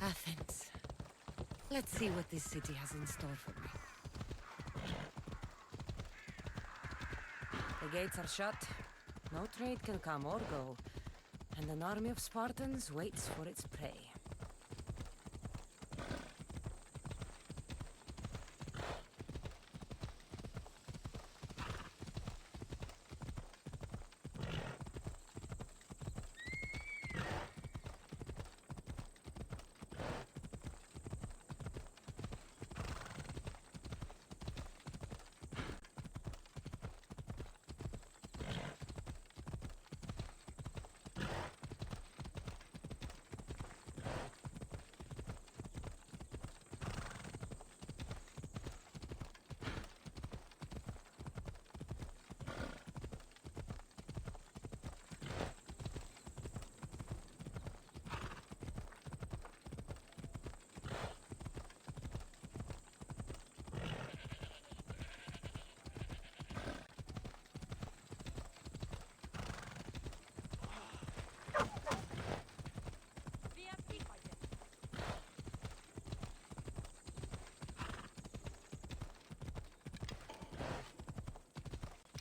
Athens. Let's see what this city has in store for me. The gates are shut. No trade can come or go. And an army of Spartans waits for its prey.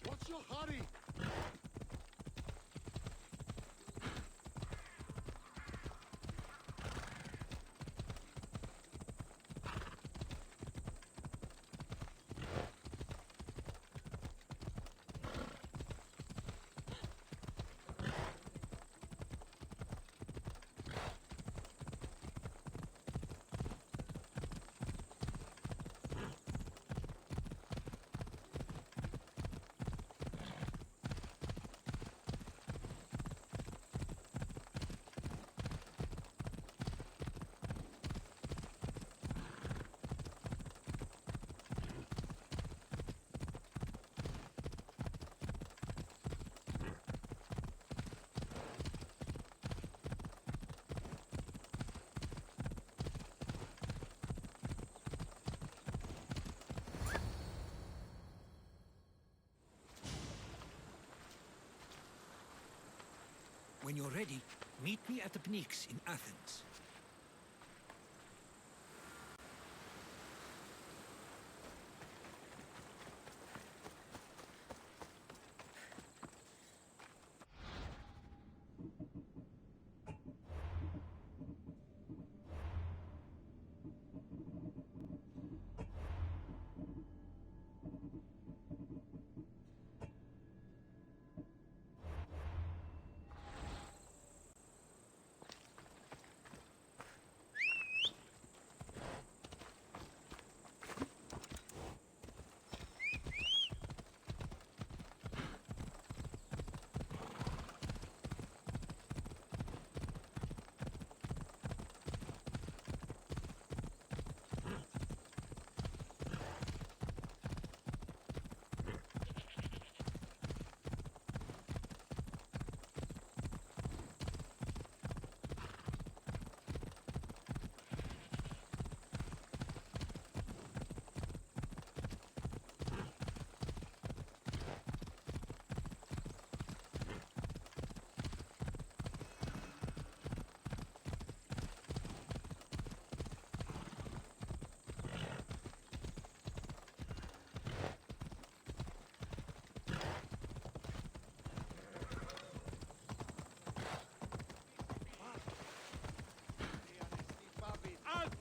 What's your hurry? When you're ready, meet me at the Pnyx in Athens.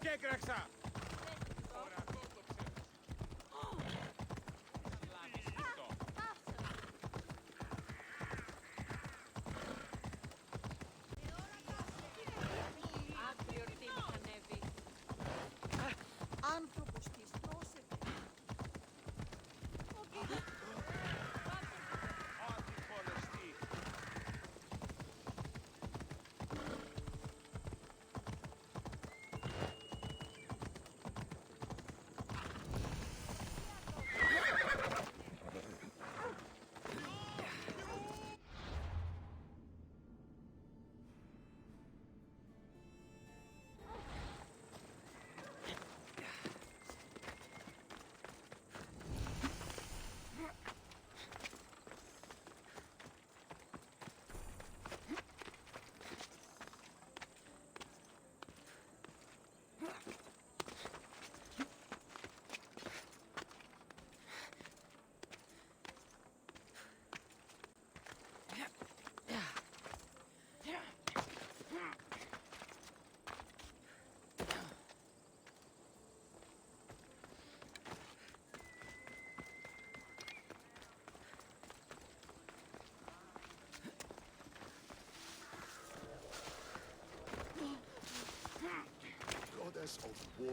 Κέκραξα! Άνθρωπος της, πρόσεχε.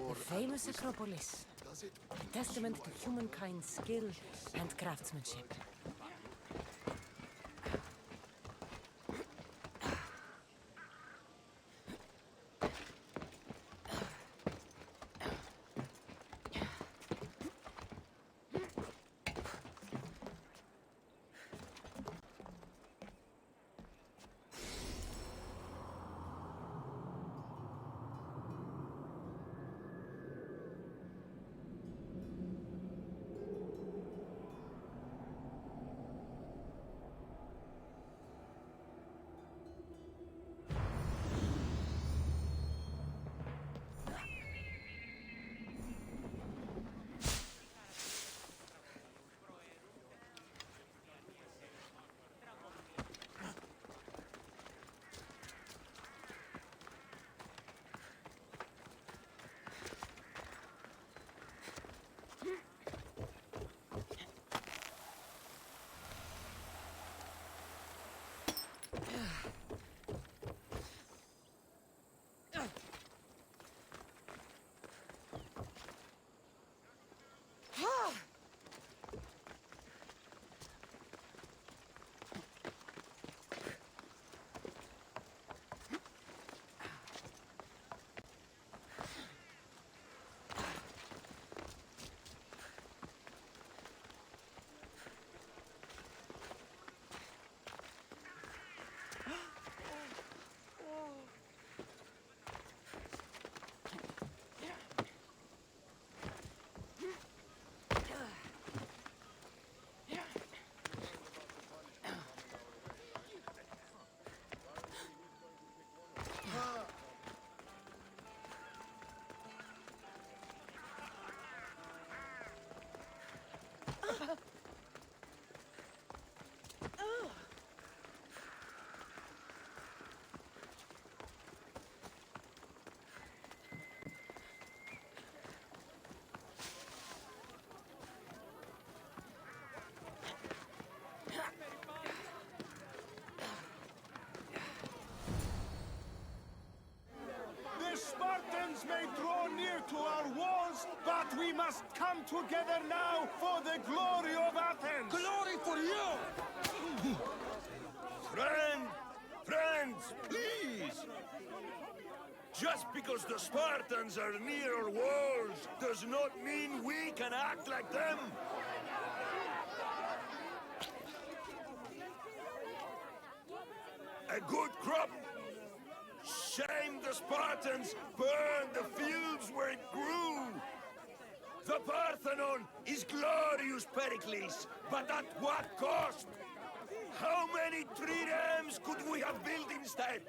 The famous Acropolis. A testament to humankind's skill and craftsmanship. The Spartans may draw near to our walls, but we must come together now for the glory of Athens! Glory for you! Friends, please! Just because the Spartans are near our walls does not mean we can act like them! A good crop! Shame the Spartans burned the fields where it grew! The Parthenon is glorious, Pericles, but at what cost? How many triremes could we have built instead?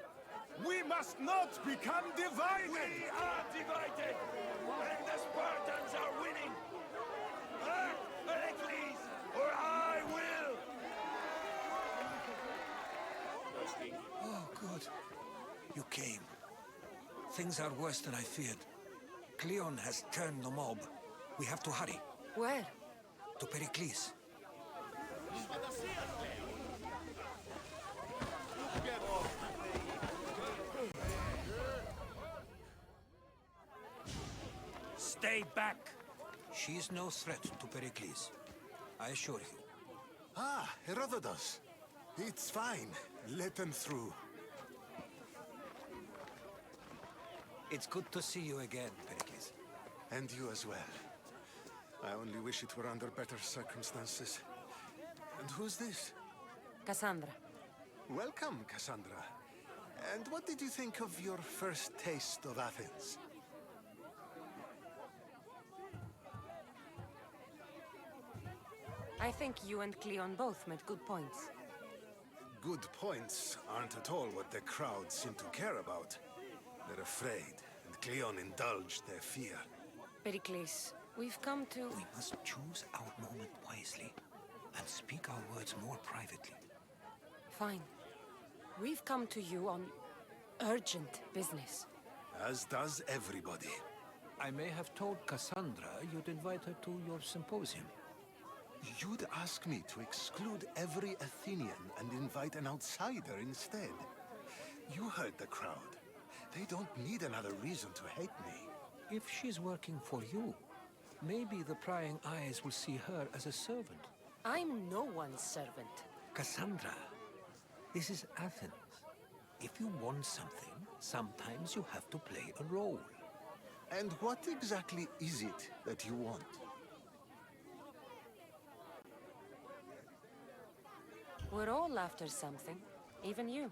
We must not become divided! We are divided, and the Spartans are winning! Act, Pericles, or I will! Oh, good. You came. Things are worse than I feared. Cleon has turned the mob. We have to hurry. Where? To Pericles. Stay back! She's no threat to Pericles. I assure you. Ah, Herodotus. It's fine. Let them through. It's good to see you again, Pericles. And you as well. I only wish it were under better circumstances. And who's this? Cassandra. Welcome, Cassandra. And what did you think of your first taste of Athens? I think you and Cleon both made good points. Good points aren't at all what the crowd seem to care about. They're afraid, and Cleon indulged their fear. Pericles, we've come to... We must choose our moment wisely and speak our words more privately. Fine. We've come to you on urgent business. As does everybody. I may have told Cassandra you'd invite her to your symposium. You'd ask me to exclude every Athenian and invite an outsider instead. You heard the crowd. They don't need another reason to hate me. If she's working for you, maybe the prying eyes will see her as a servant. I'm no one's servant. Cassandra, this is Athens. If you want something, sometimes you have to play a role. And what exactly is it that you want? We're all after something, even you.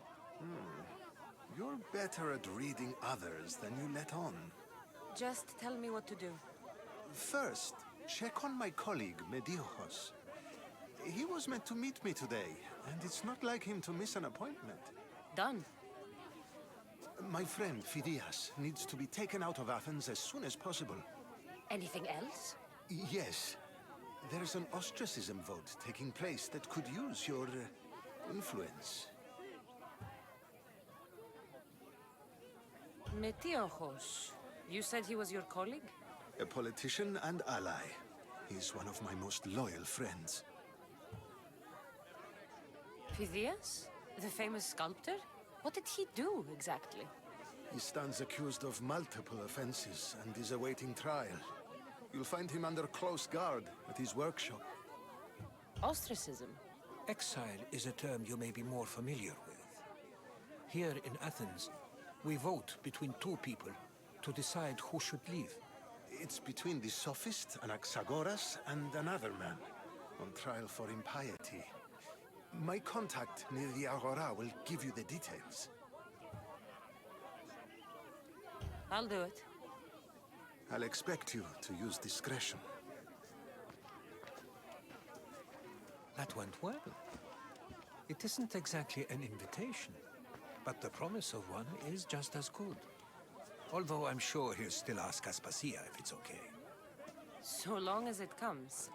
You're better at reading others than you let on. Just tell me what to do. First, check on my colleague, Mediochos. He was meant to meet me today, and it's not like him to miss an appointment. Done. My friend, Phidias, needs to be taken out of Athens as soon as possible. Anything else? Yes. There's an ostracism vote taking place that could use your influence. Metiochos. You said he was your colleague? A politician and ally. He's one of my most loyal friends. Phidias? The famous sculptor? What did he do, exactly? He stands accused of multiple offenses and is awaiting trial. You'll find him under close guard at his workshop. Ostracism? Exile is a term you may be more familiar with. Here in Athens, we vote between two people to decide who should leave. It's between the sophist Anaxagoras and another man, on trial for impiety. My contact near the Agora will give you the details. I'll do it. I'll expect you to use discretion. That went well. It isn't exactly an invitation, but the promise of one is just as good. Although I'm sure he'll still ask Aspasia if it's okay. So long as it comes.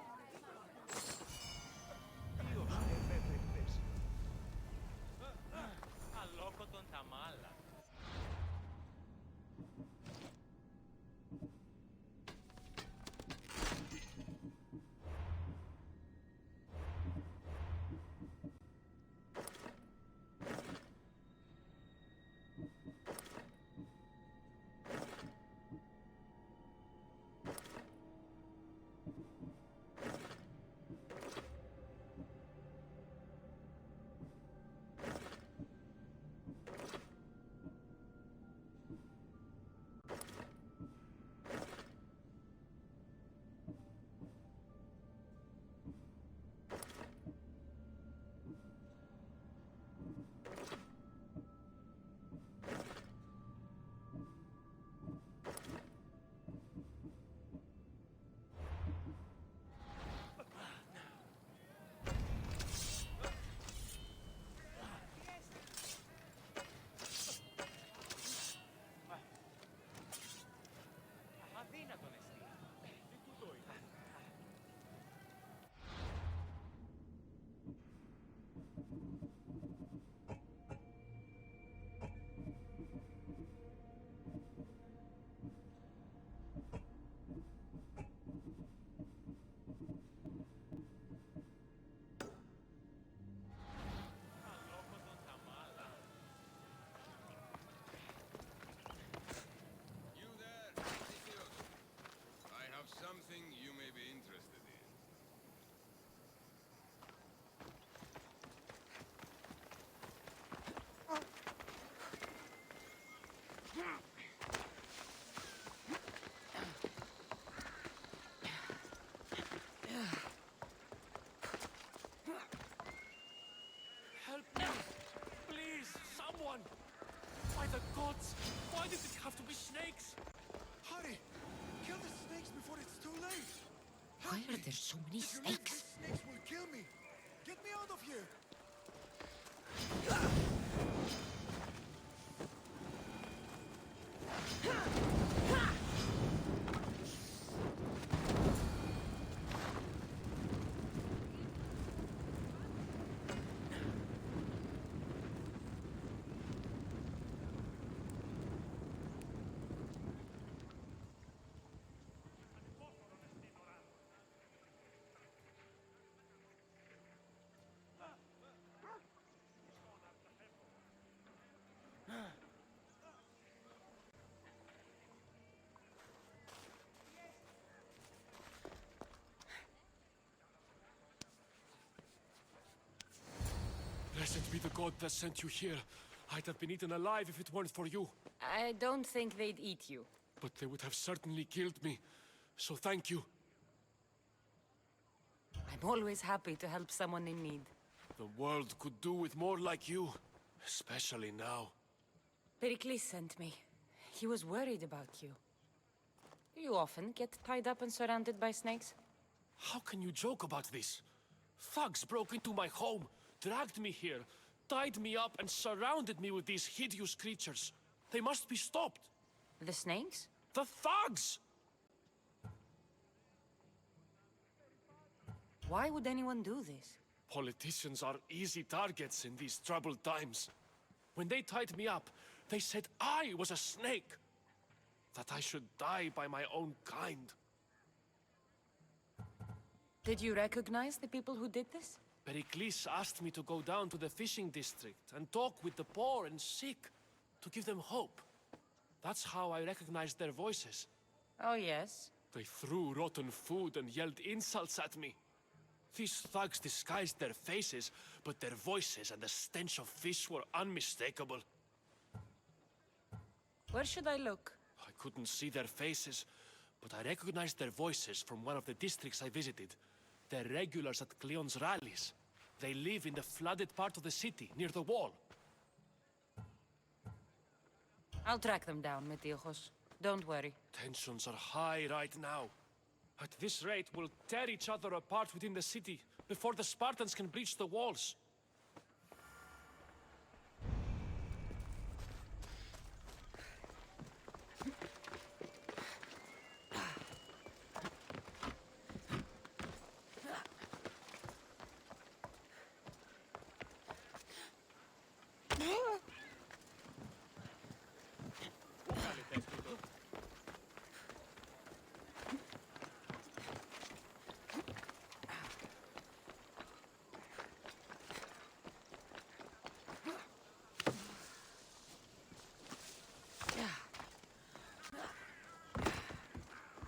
Why are there so many snakes? Snakes will kill me. Get me out of here. Blessed be the god that sent you here. I'd have been eaten alive if it weren't for you. I don't think they'd eat you. But they would have certainly killed me. So thank you. I'm always happy to help someone in need. The world could do with more like you. Especially now. Pericles sent me. He was worried about you. You often get tied up and surrounded by snakes? How can you joke about this? Thugs broke into my home, dragged me here, tied me up and surrounded me with these hideous creatures. They must be stopped. The snakes? The thugs! Why would anyone do this? Politicians are easy targets in these troubled times. When they tied me up, they said I was a snake. That I should die by my own kind. Did you recognize the people who did this? Pericles asked me to go down to the fishing district and talk with the poor and sick, to give them hope. That's how I recognized their voices. Oh, yes. They threw rotten food and yelled insults at me. These thugs disguised their faces, but their voices and the stench of fish were unmistakable. Where should I look? I couldn't see their faces, but I recognized their voices from one of the districts I visited. They're regulars at Cleon's rallies. They live in the flooded part of the city, near the wall. I'll track them down, Metiochos. Don't worry. Tensions are high right now. At this rate, we'll tear each other apart within the city before the Spartans can breach the walls.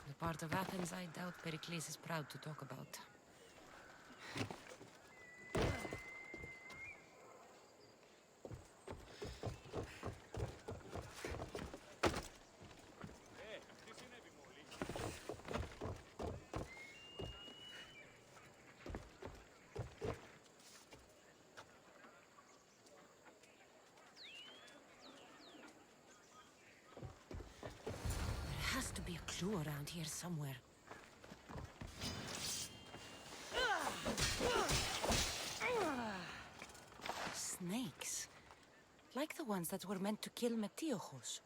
The part of Athens I doubt Pericles is proud to talk about. There has to be a clue around here somewhere. Snakes. Like the ones that were meant to kill Metiochos.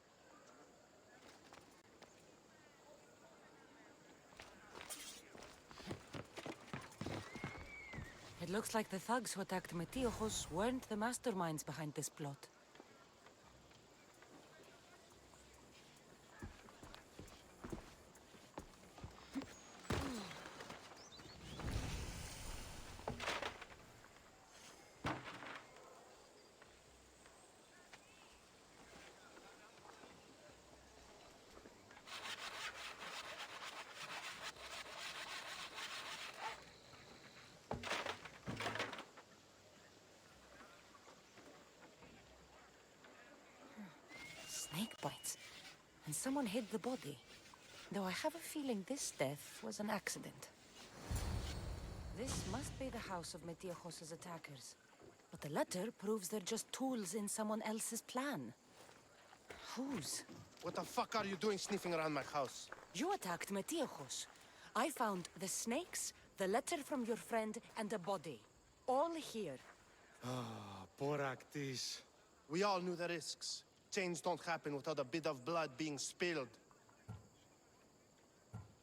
It looks like the thugs who attacked Metiochos weren't the masterminds behind this plot. Snake bites. And someone hid the body. Though I have a feeling this death was an accident. This must be the house of Metiochos' attackers. But the letter proves they're just tools in someone else's plan. Whose? What the fuck are you doing sniffing around my house? You attacked Metiochos. I found the snakes, the letter from your friend, and a body. All here. Poraktis. We all knew the risks. Change don't happen without a bit of blood being spilled.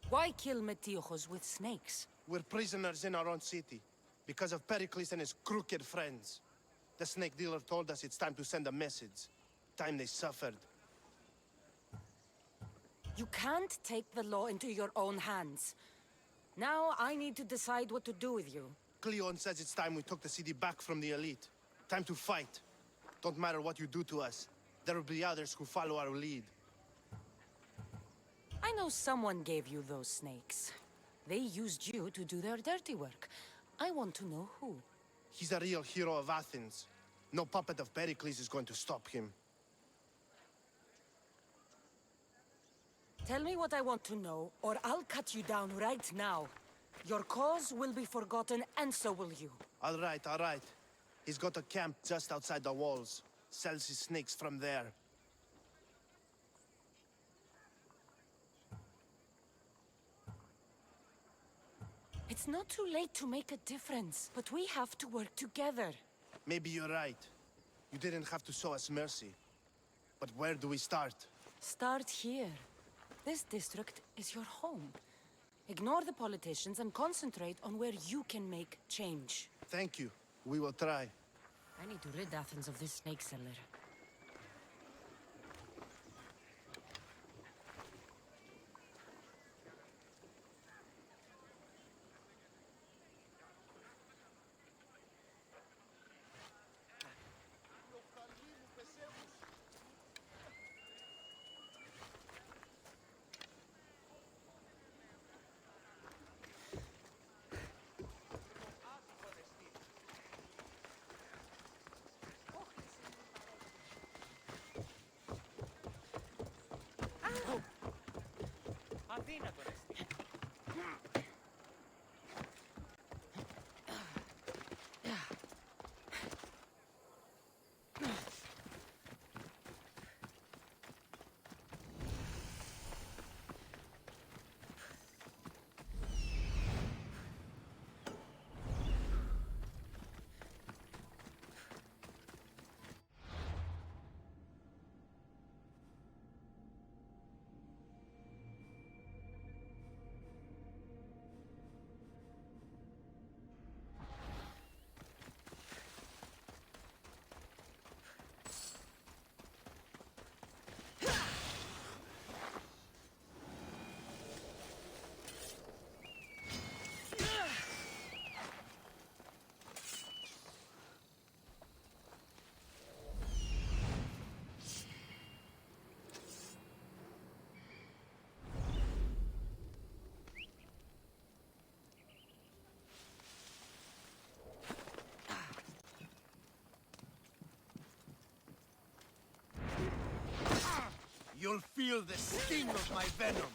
Why kill Metiojos with snakes? We're prisoners in our own city, because of Pericles and his crooked friends. The snake dealer told us it's time to send a message. Time they suffered. You can't take the law into your own hands. Now I need to decide what to do with you. Cleon says it's time we took the city back from the elite. Time to fight. Don't matter what you do to us. There will be others who follow our lead. I know someone gave you those snakes. They used you to do their dirty work. I want to know who. He's a real hero of Athens. No puppet of Pericles is going to stop him. Tell me what I want to know, or I'll cut you down right now. Your cause will be forgotten, and so will you. All right, all right. He's got a camp just outside the walls. Sells his snakes from there. It's not too late to make a difference, but we have to work together. Maybe you're right. You didn't have to show us mercy. But where do we start? Start here. This district is your home. Ignore the politicians and concentrate on where you can make change. Thank you. We will try. I need to rid Athens of this snake seller. Αδύνατο ρε. You'll feel the sting of my venom.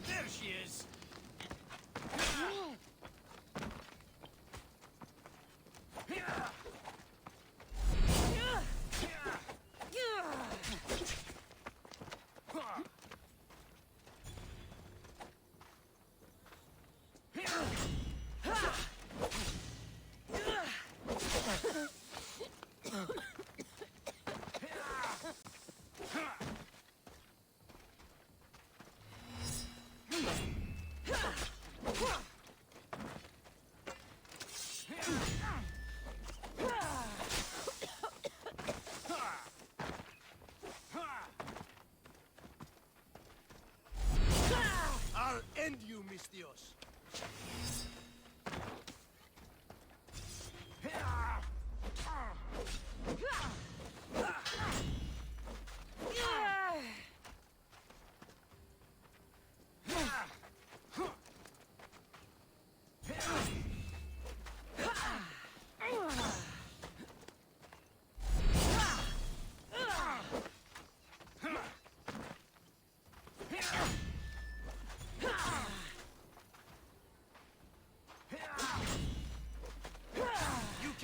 There she is. I'll end you, Mistios.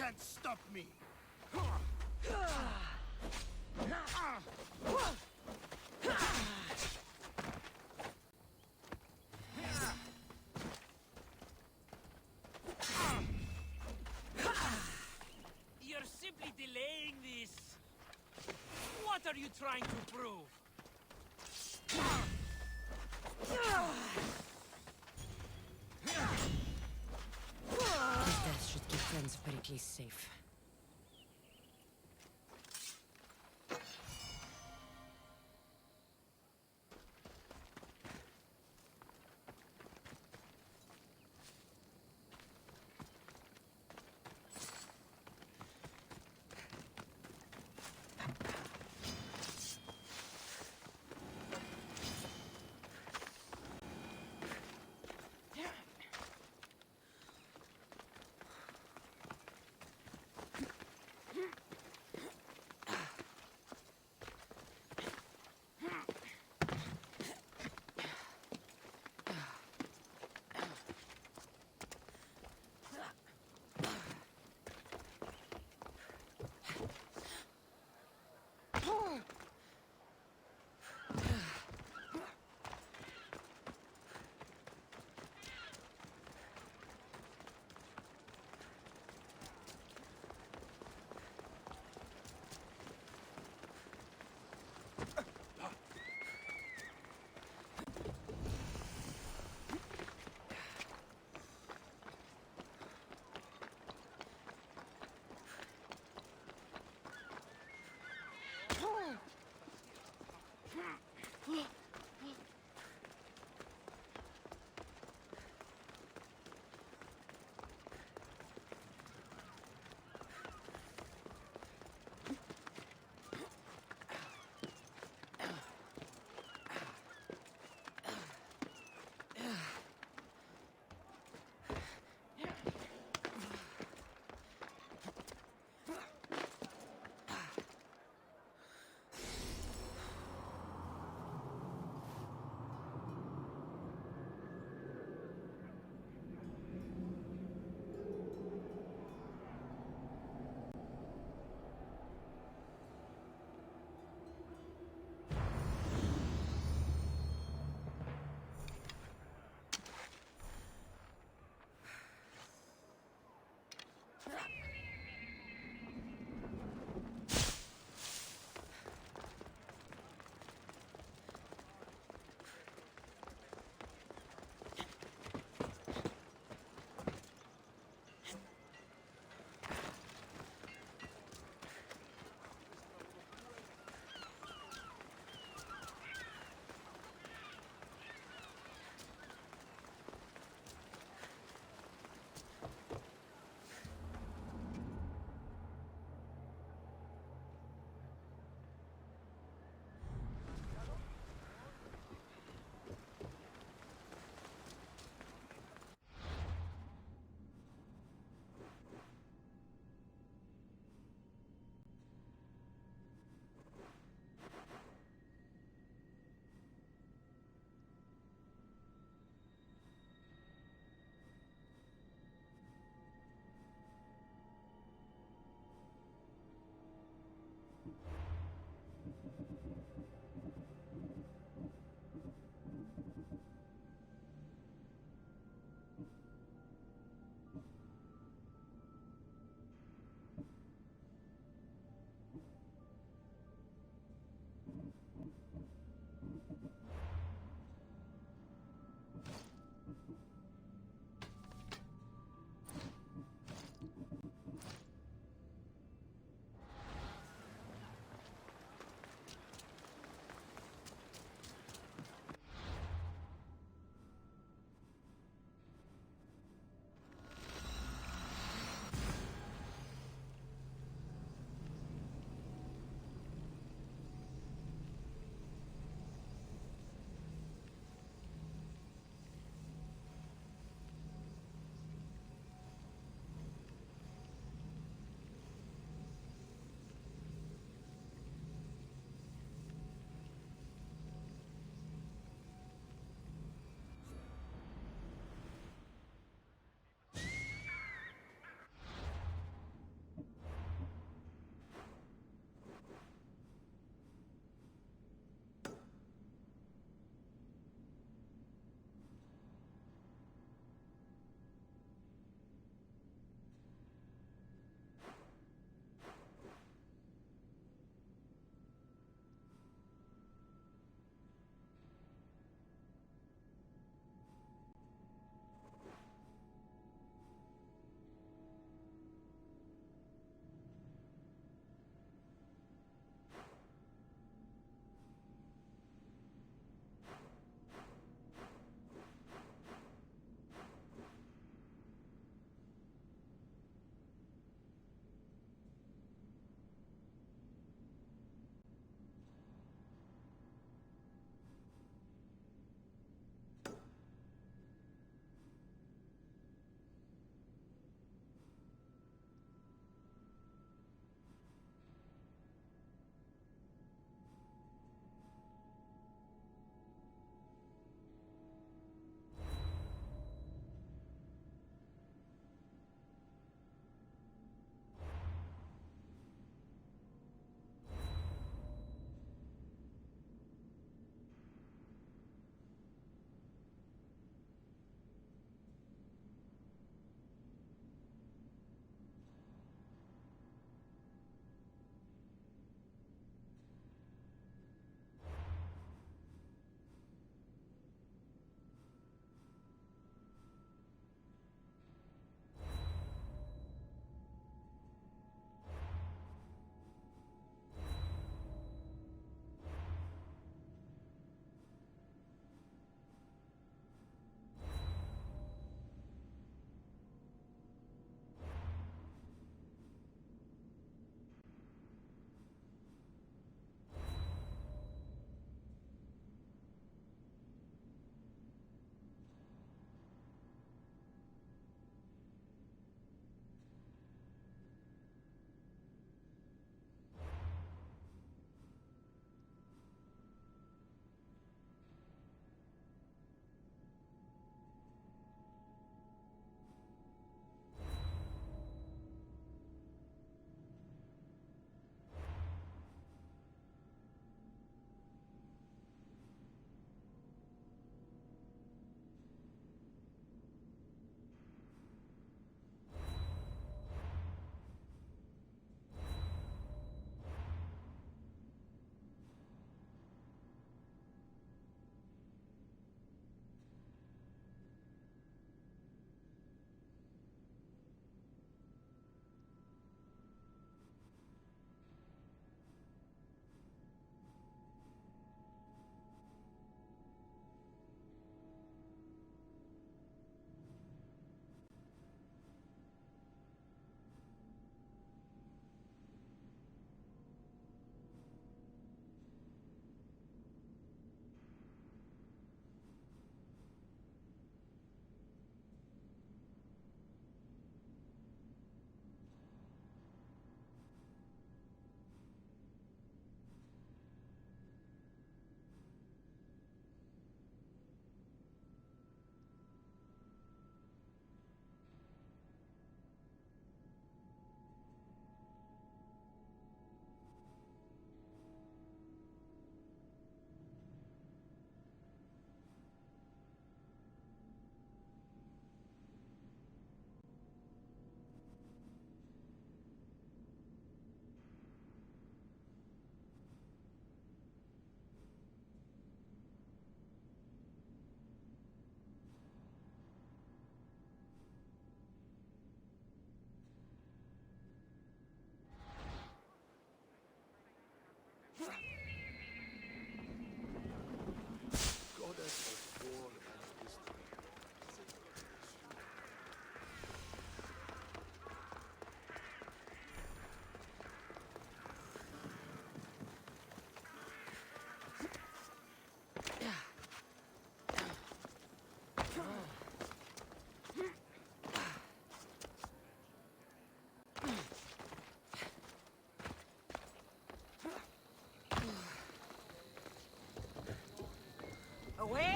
can't stop me! You're simply delaying this. What are you trying to prove? His death should keep friends of Pericles safe.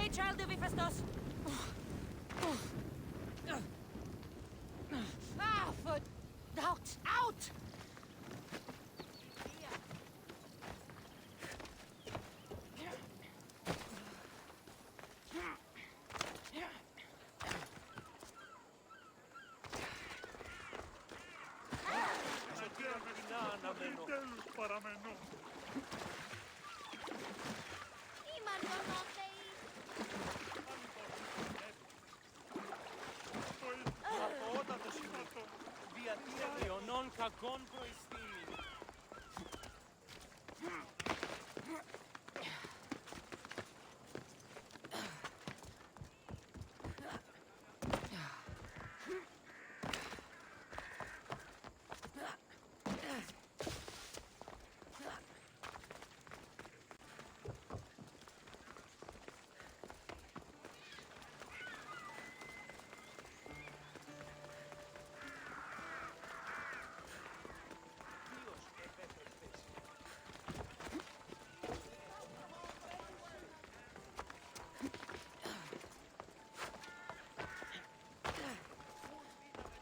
okay, child of Hephaestus? Ah, foot! Out! Out! Non κακόν προεστήμην.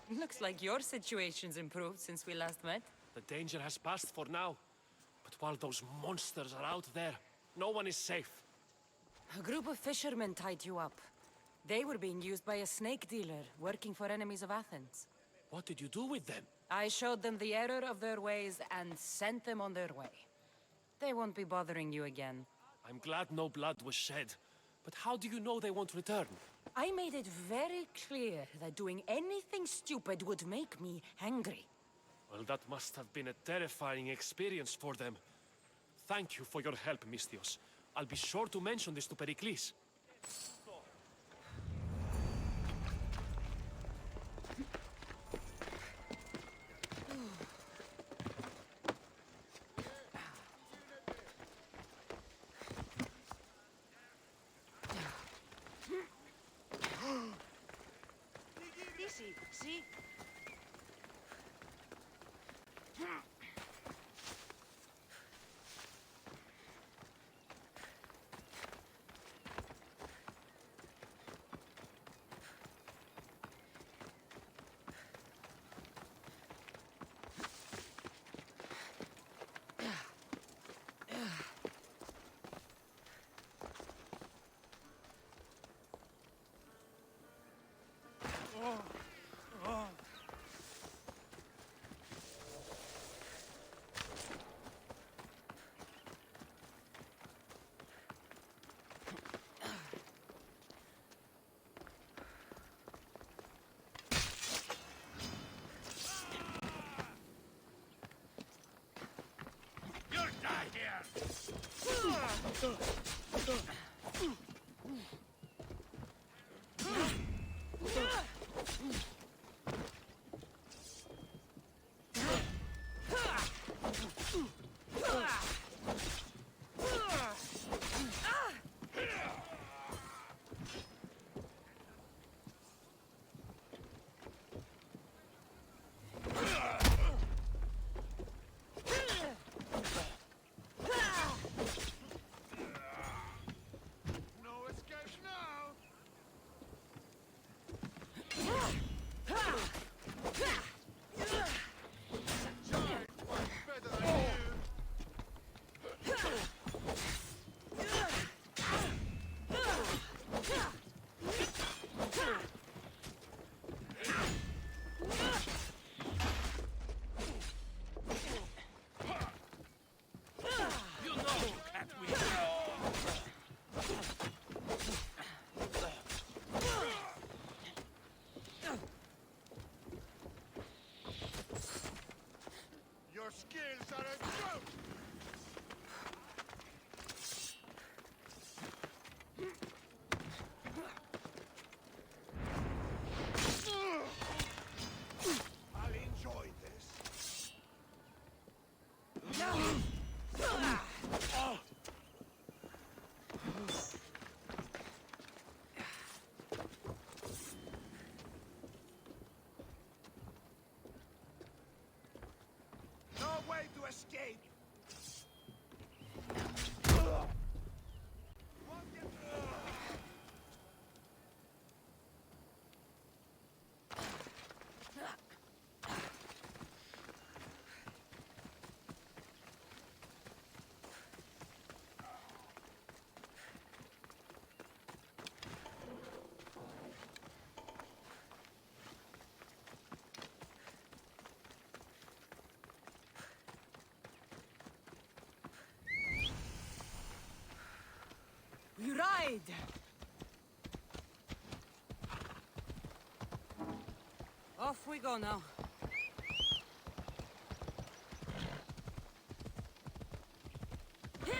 Looks like your situation's improved since we last met. The danger has passed for now. But while those monsters are out there, no one is safe. A group of fishermen tied you up. They were being used by a snake dealer working for enemies of Athens. What did you do with them? I showed them the error of their ways and sent them on their way. They won't be bothering you again. I'm glad no blood was shed. But how do you know they won't return? I made it very clear that doing anything stupid would make me angry. Well, that must have been a terrifying experience for them. Thank you for your help, Misthios. I'll be sure to mention this to Pericles. See? Your skills are a joke! I'll enjoy this. No way to escape! Hide! Off we go now. Yeah!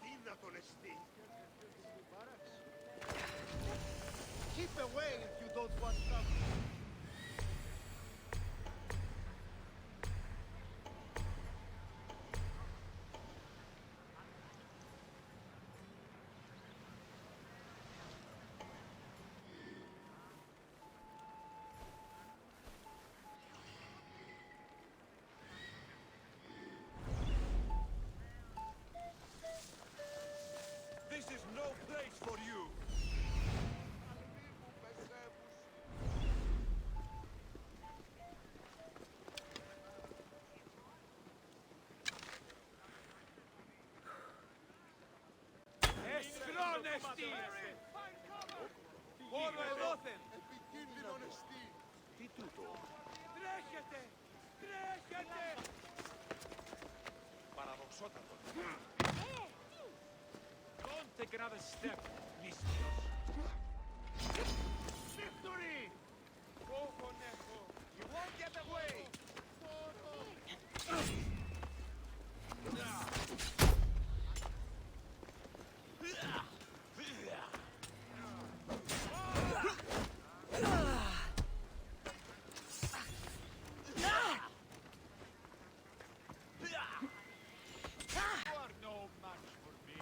Seen that honesty. Keep away if you don't want trouble. This is no place for you. Εσκρόνεστη! Μόνο εδώθεν! Επικίνδυνον εστί! Τι τούτο! Τρέχετε! Τρέχετε! Παραδοξότατο! Don't take another step, Mystios! Victory! You won't get away! You are no match for me.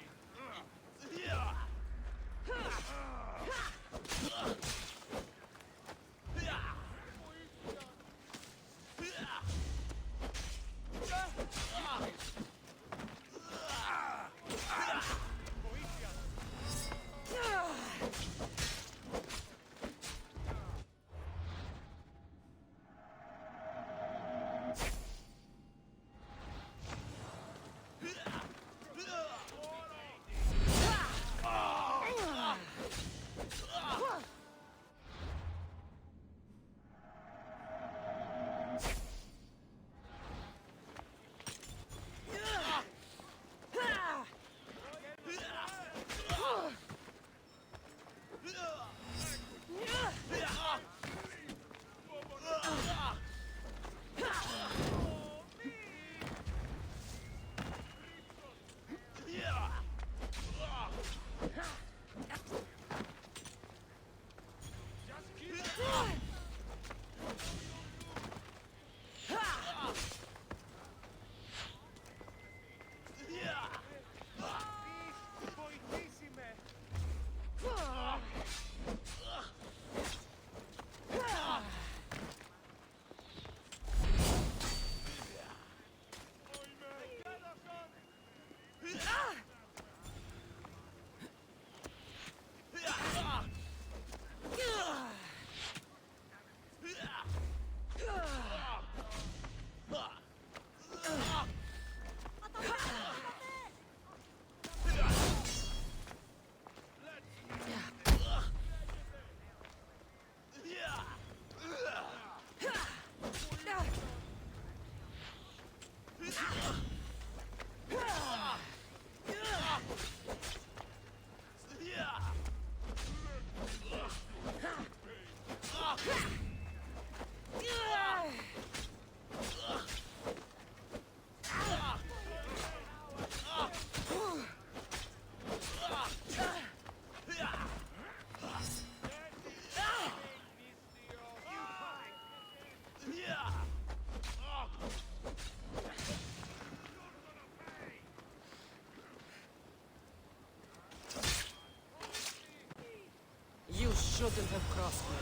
shouldn't have crossed me.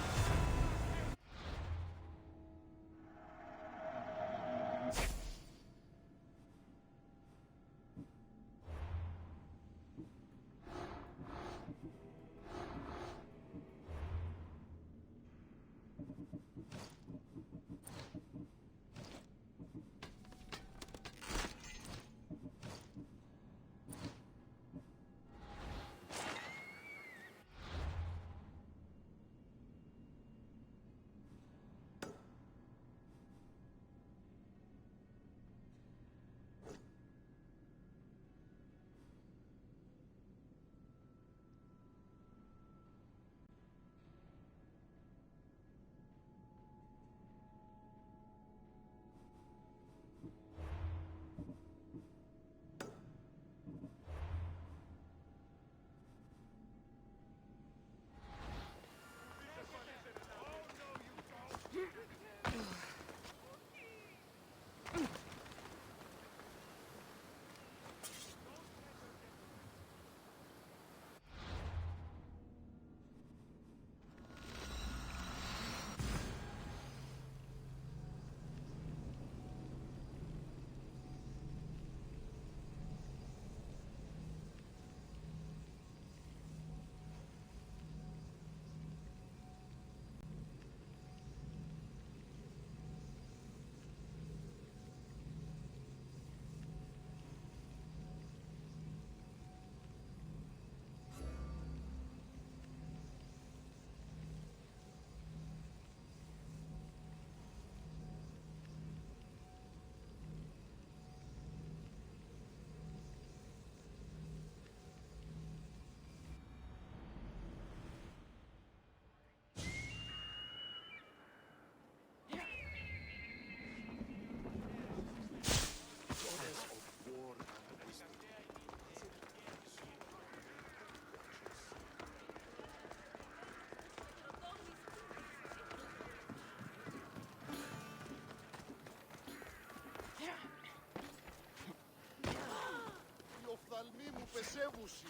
Οι οφθαλμοί μου πεσεύουσι.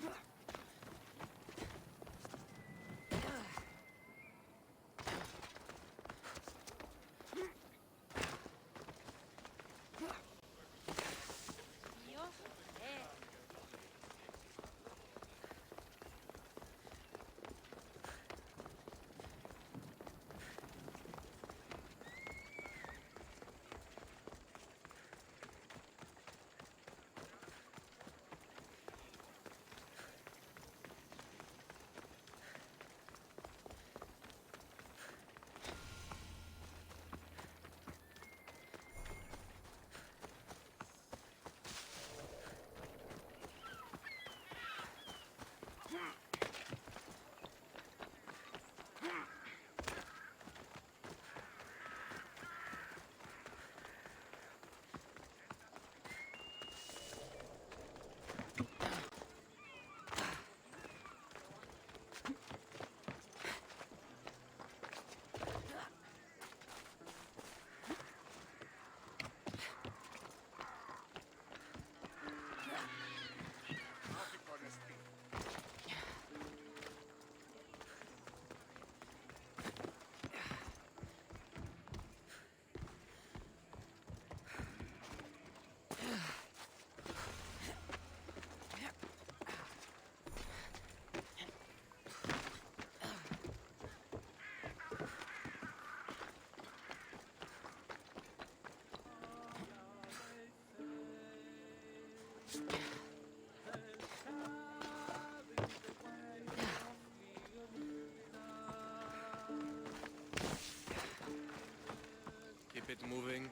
Keep it moving.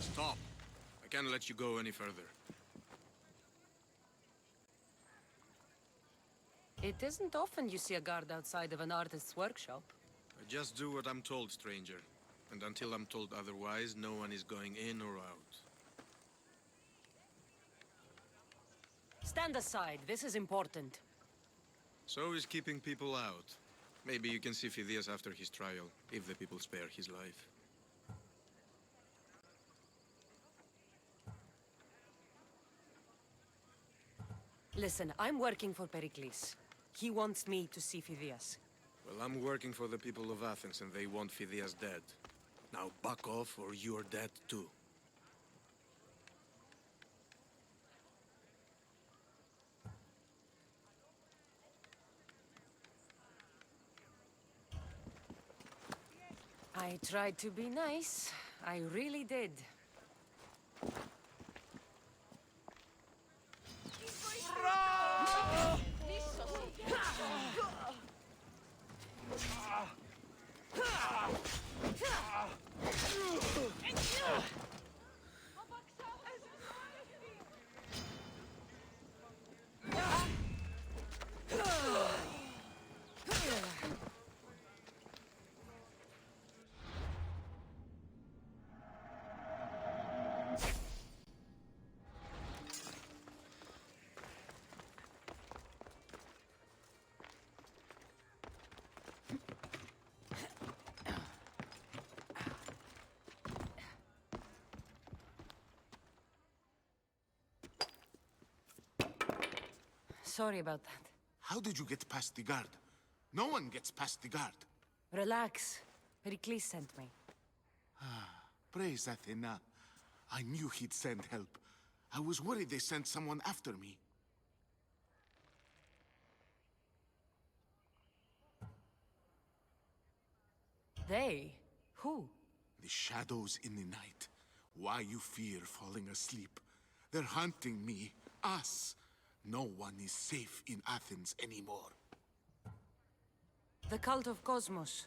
Stop! I can't let you go any further. It isn't often you see a guard outside of an artist's workshop. I just do what I'm told, stranger. And until I'm told otherwise, no one is going in or out. Stand aside. This is important. So is keeping people out. Maybe you can see Phidias after his trial, if the people spare his life. Listen, I'm working for Pericles. He wants me to see Phidias. Well, I'm working for the people of Athens, and they want Phidias dead. Now back off, or you're dead too. I tried to be nice. I really did. Sorry about that. How did you get past the guard? No one gets past the guard. Relax. Pericles sent me. Praise Athena. I knew he'd send help. I was worried they sent someone after me. They? Who? The shadows in the night. Why you fear falling asleep. They're hunting me. Us. No one is safe in Athens anymore. The cult of Cosmos.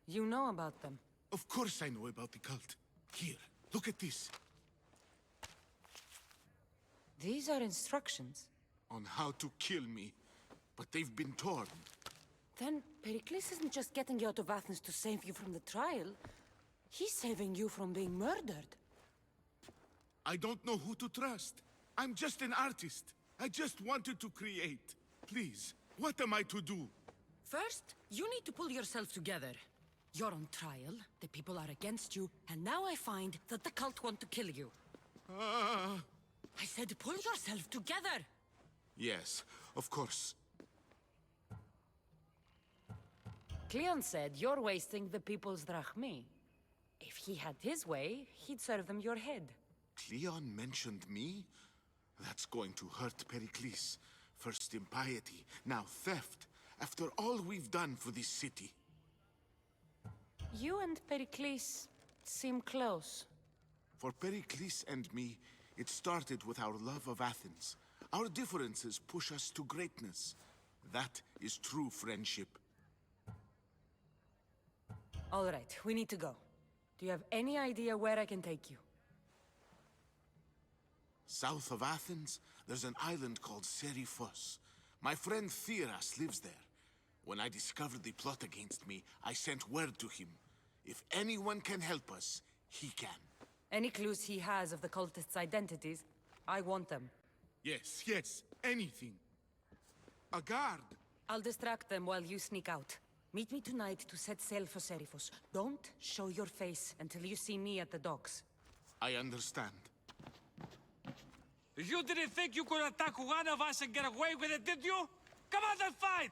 You know about them. Of course I know about the cult. Here, look at this. These are instructions. On how to kill me. But they've been torn. Then Pericles isn't just getting you out of Athens to save you from the trial. He's saving you from being murdered. I don't know who to trust. I'm just an artist. I just wanted to create. Please, what am I to do? First, you need to pull yourself together. You're on trial, the people are against you, and now I find that the cult want to kill you. I said pull yourself together! Yes, of course. Cleon said you're wasting the people's drachmi. If he had his way, he'd serve them your head. Cleon mentioned me? That's going to hurt Pericles. First impiety, now theft. After all we've done for this city. You and Pericles seem close. For Pericles and me, it started with our love of Athens. Our differences push us to greatness. That is true friendship. All right, we need to go. Do you have any idea where I can take you? South of Athens, there's an island called Seriphos. My friend Theras lives there. When I discovered the plot against me, I sent word to him. If anyone can help us, he can. Any clues he has of the cultists' identities, I want them. Yes, yes, anything. A guard. I'll distract them while you sneak out. Meet me tonight to set sail for Seriphos. Don't show your face until you see me at the docks. I understand. You didn't think you could attack one of us and get away with it, did you? Come on and fight!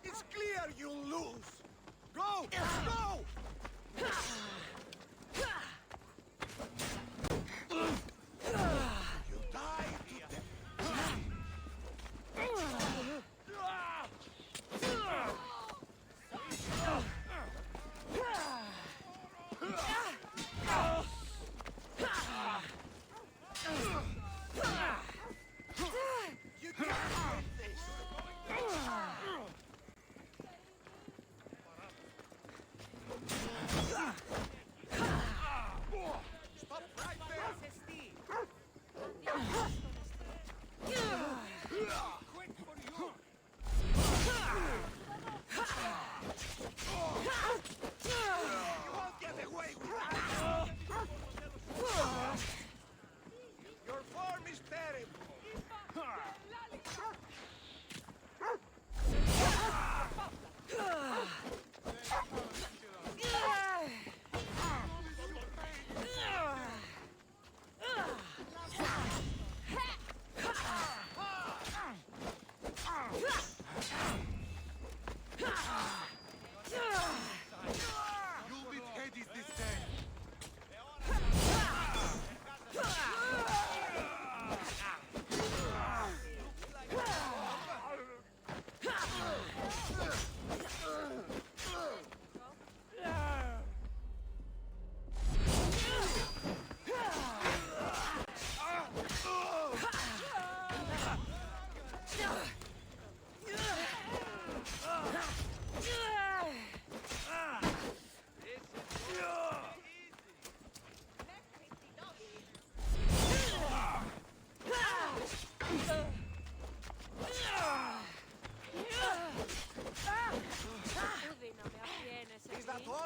It's clear you'll lose. Go! Go! You die today. You can't win this.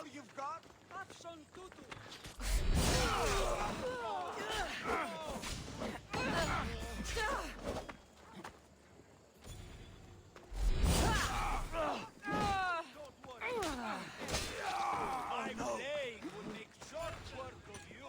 all you've got? Have some tutu. My blade would make short work of you.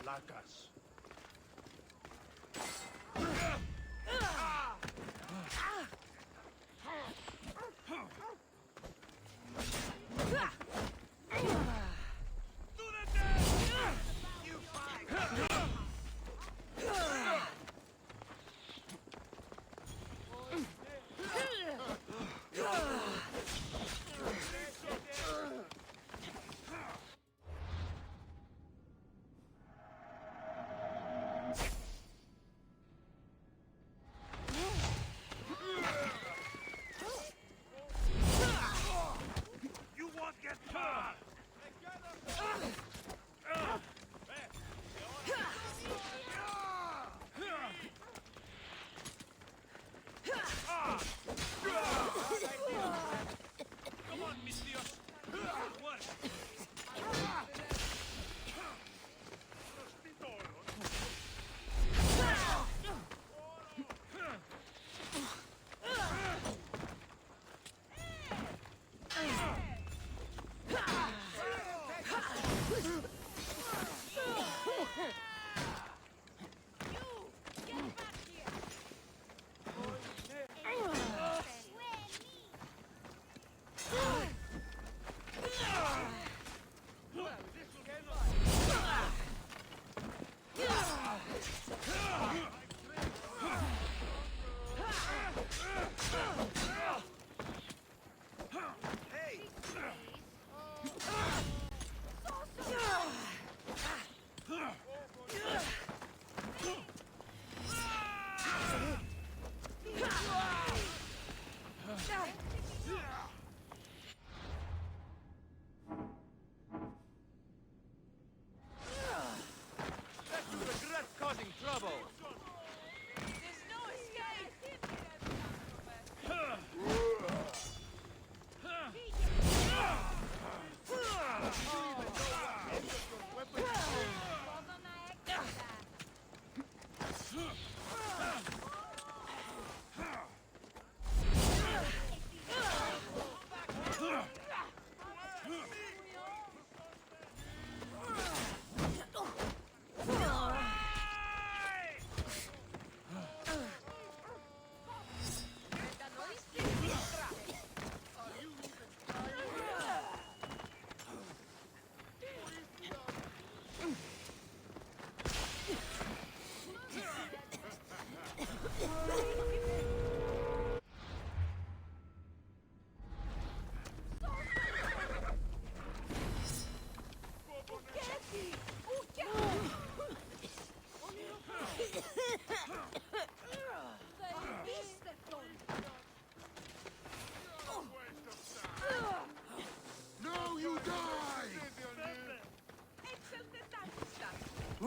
Malacas. You won't get far! Come on, mis tíos. Good work.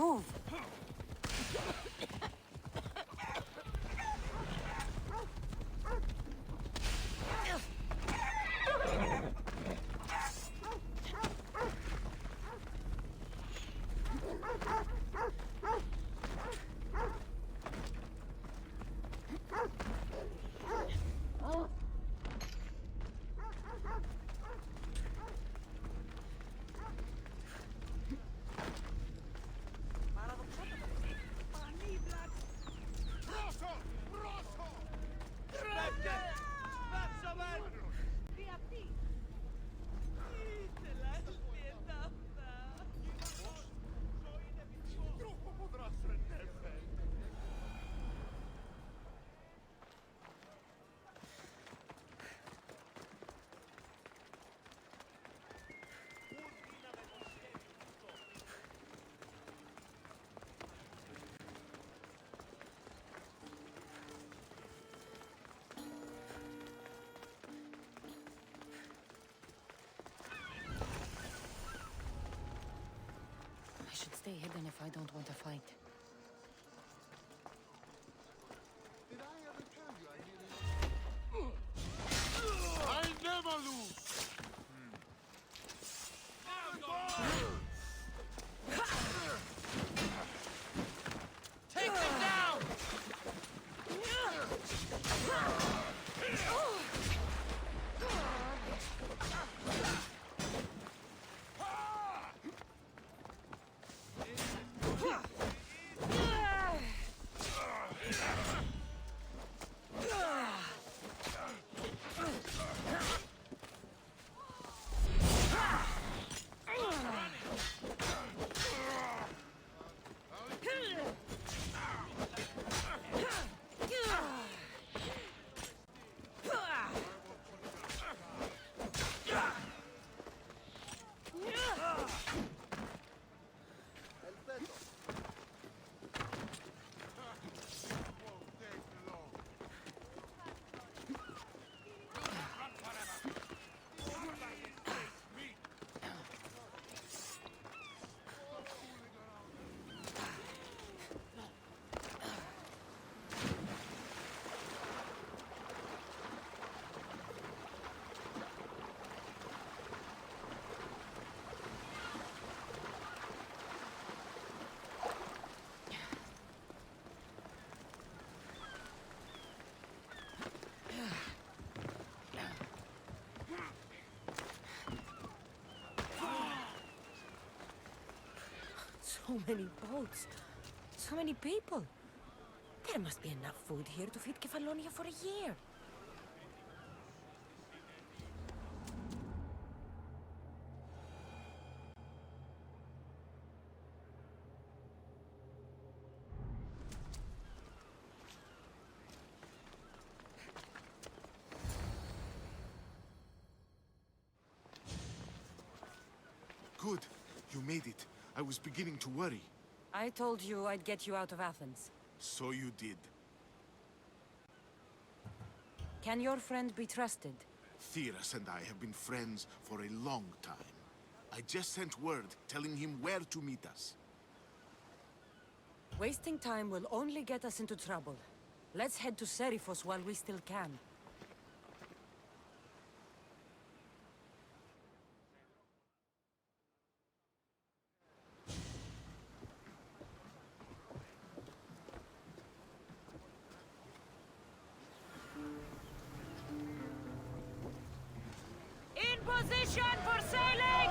Move! I should stay hidden if I don't want to fight. I never lose! Take them down! So many boats. So many people. There must be enough food here to feed Kefalonia for a year. Good. You made it. I was beginning to worry. I told you I'd get you out of Athens. So you did. Can your friend be trusted? Theras and I have been friends for a long time. I just sent word telling him where to meet us. Wasting time will only get us into trouble. Let's head to Serifos while we still can. In position for sailing!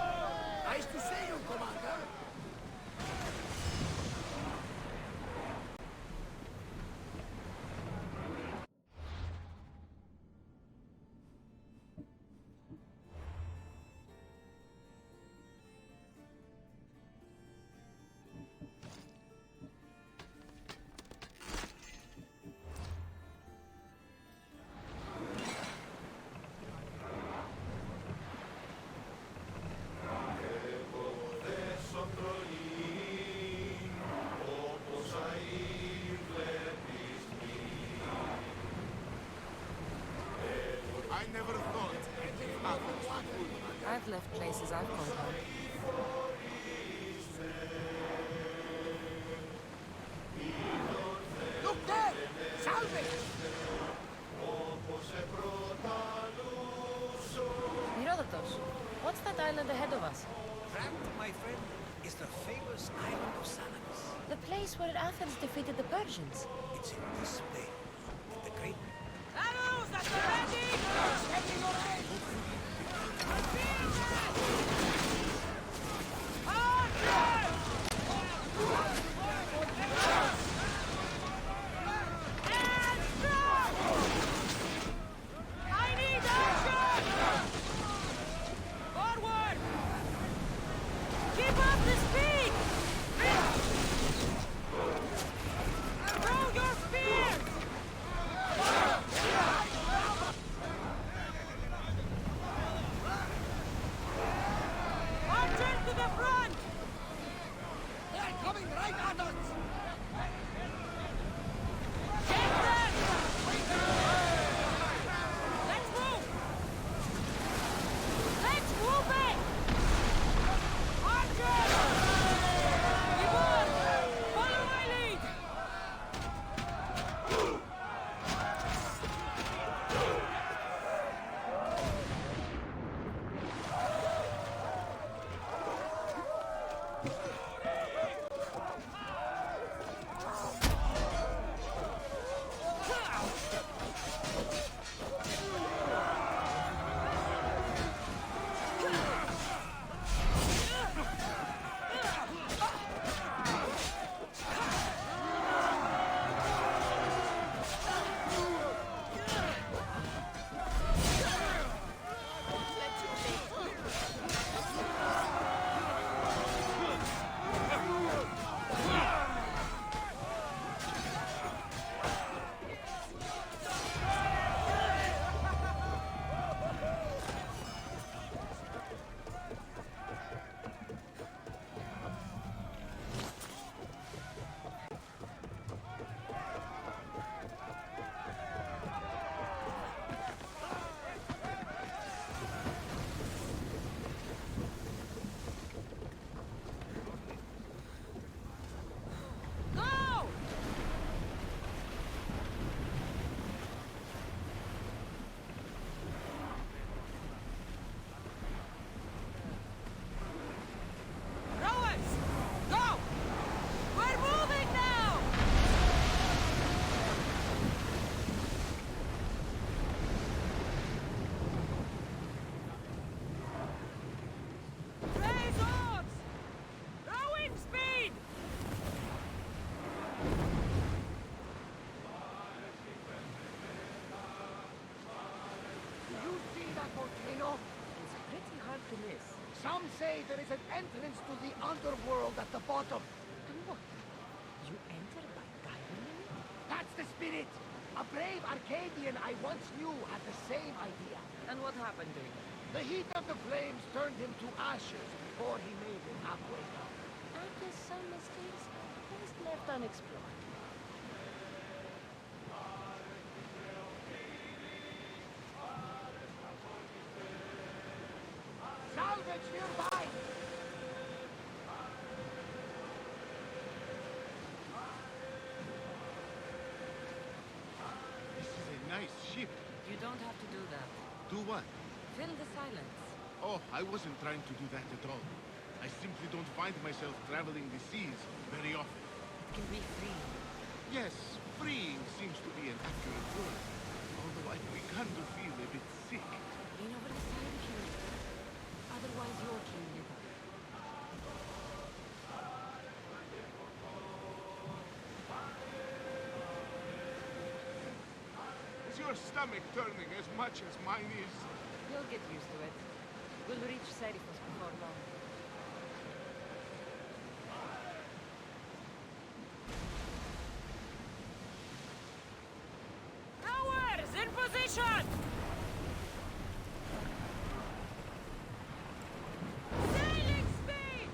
Nice to see you, Commander. I never thought Athens would. I've left places I've called home. Herodotus, what's that island ahead of us? That, my friend, is the famous island of Salamis. The place where Athens defeated the Persians. It's in this bay that the great Arrows at the ready! I need action! Forward! Keep up the speed! Throw your spears! Archers to the front! They're coming right at us! Take them! Let's move! Let's move it! Archers! Tibur! Follow my lead! Go! Rowers! Go! We're moving now! Raise oars! Rowing speed! Do you see that volcano? It's pretty hard to miss. Some say there is an entrance to the underworld at the bottom. And what? You enter by diving in it? That's the spirit. A brave Arcadian I once knew had the same idea. And what happened to him? The heat of the flames turned him to ashes before he made it halfway down. I guess some mistakes best left unexplored. Salvage nearby! This is a nice ship. You don't have to do that. Do what? Fill the silence. Oh, I wasn't trying to do that at all. I simply don't find myself traveling the seas very often. It can be free. Yes, freeing seems to be an accurate word. Although I've begun to feel a bit sick. Lean over the side if you need. Otherwise, you're too little. Is your stomach turning as much as mine is? You'll get used to it. We'll reach Serifos before long. Rowers, in position! Sailing speed!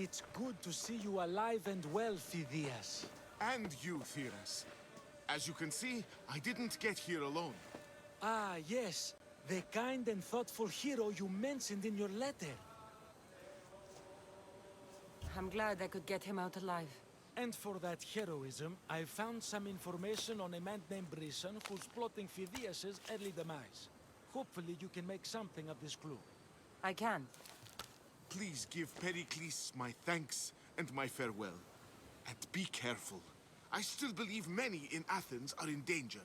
It's good to see you alive and well, Phidias. And you, Theras. As you can see, I didn't get here alone. Ah, yes. The kind and thoughtful hero you mentioned in your letter. I'm glad I could get him out alive. And for that heroism, I found some information on a man named Brisson who's plotting Phidias' early demise. Hopefully you can make something of this clue. I can. Please give Pericles my thanks and my farewell. And be careful. I still believe many in Athens are in danger.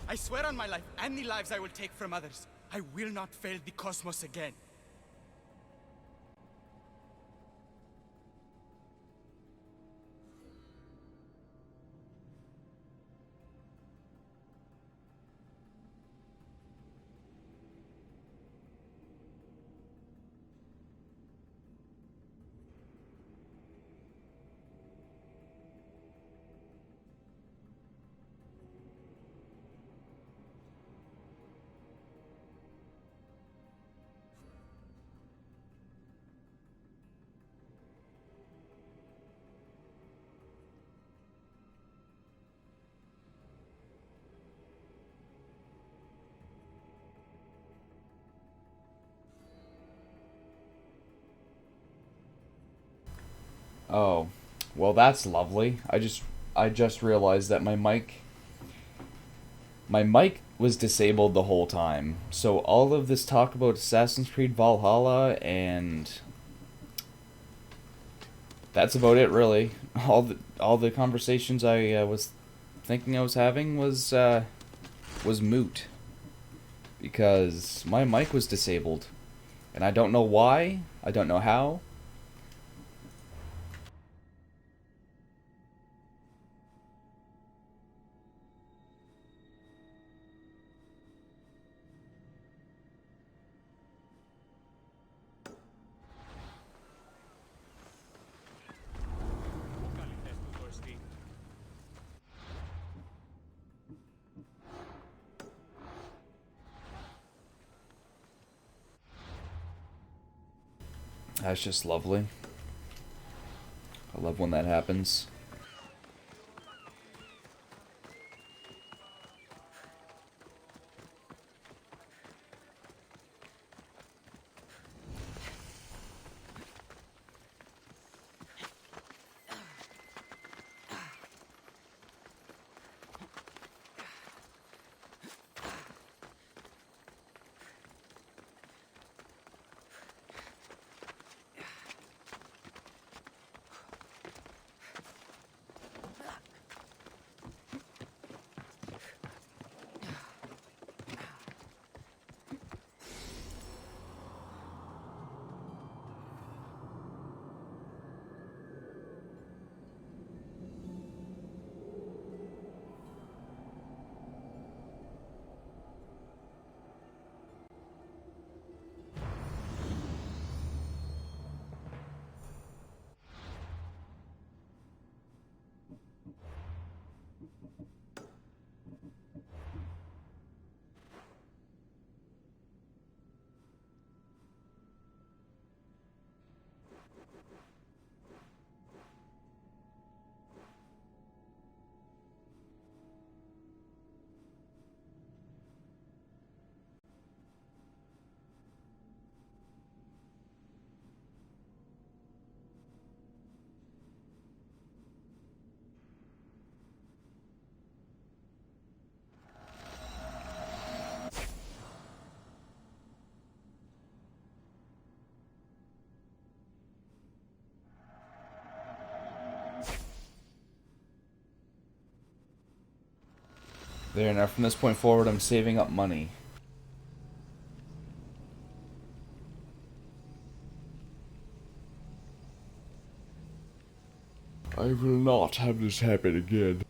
I swear on my life and the lives I will take from others, I will not fail the cosmos again. Oh, well, that's lovely. I just realized that my mic was disabled the whole time. So all of this talk about Assassin's Creed Valhalla and that's about it, really. All the conversations I was thinking I was having was moot because my mic was disabled, and I don't know why. I don't know how. That's just lovely. I love when that happens. There, now from this point forward, I'm saving up money. I will not have this happen again.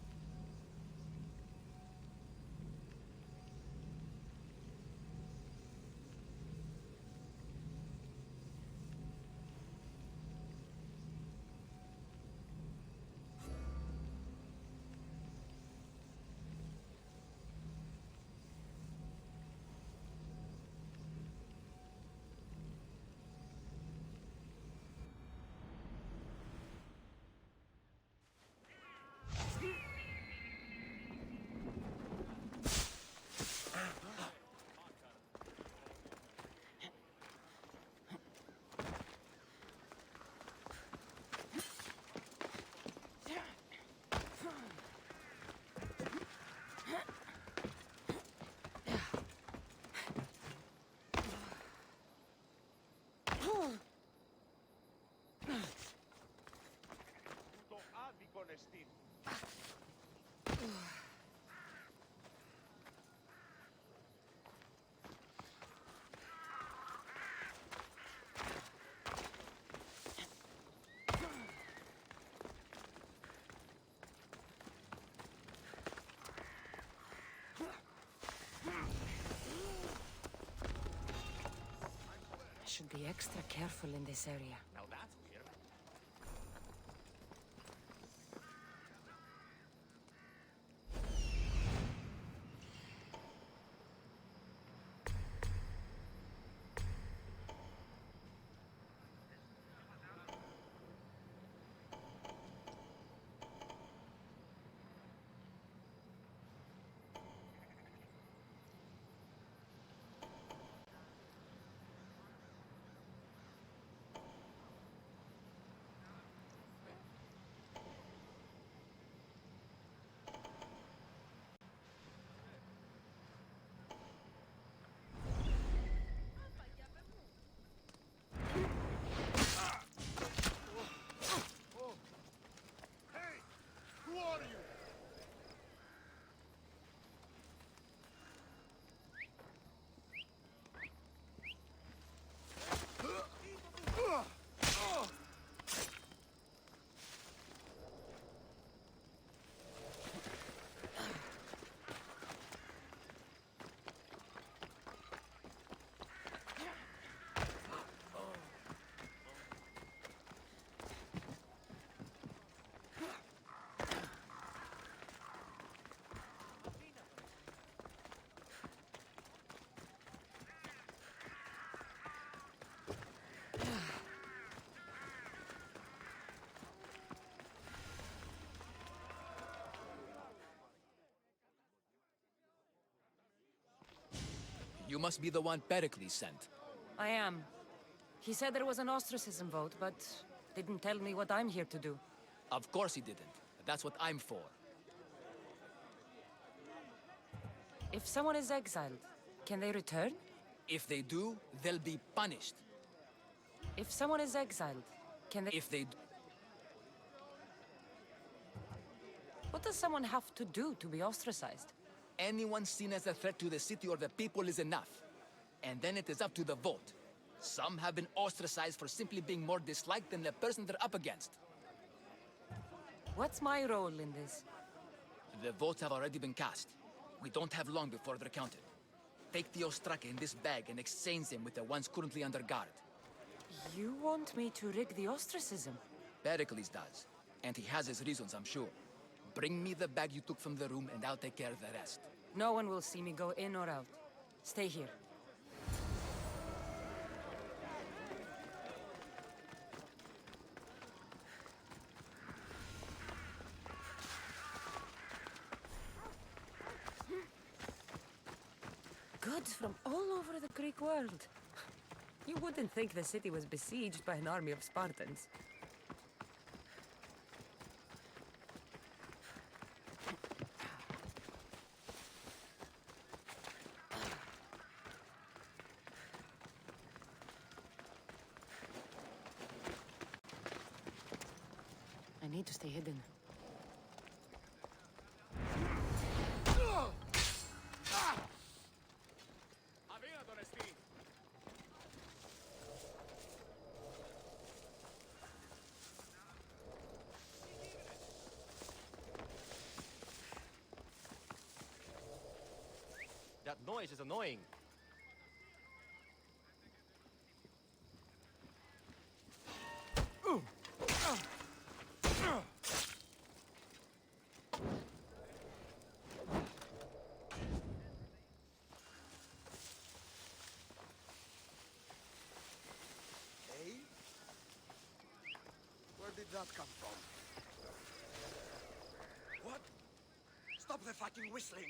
I should be extra careful in this area. Now that's weird. Who are you? You must be the one Pericles sent. I am. He said there was an ostracism vote, but didn't tell me what I'm here to do. Of course he didn't. That's what I'm for. If someone is exiled, can they return? If they do, they'll be punished. If someone is exiled, can they... If they d- What does someone have to do to be ostracized? Anyone seen as a threat to the city or the people is enough. And then it is up to the vote. Some have been ostracized for simply being more disliked than the person they're up against. What's my role in this? The votes have already been cast. We don't have long before they're counted. Take the Ostraka in this bag and exchange them with the ones currently under guard. You want me to rig the ostracism? Pericles does. And he has his reasons, I'm sure. Bring me the bag you took from the room and I'll take care of the rest. No one will see me go in or out. Stay here. Goods from all over the Greek world. You wouldn't think the city was besieged by an army of Spartans. I need to stay hidden. That noise is annoying. Hey? Where did that come from? What? Stop the fucking whistling!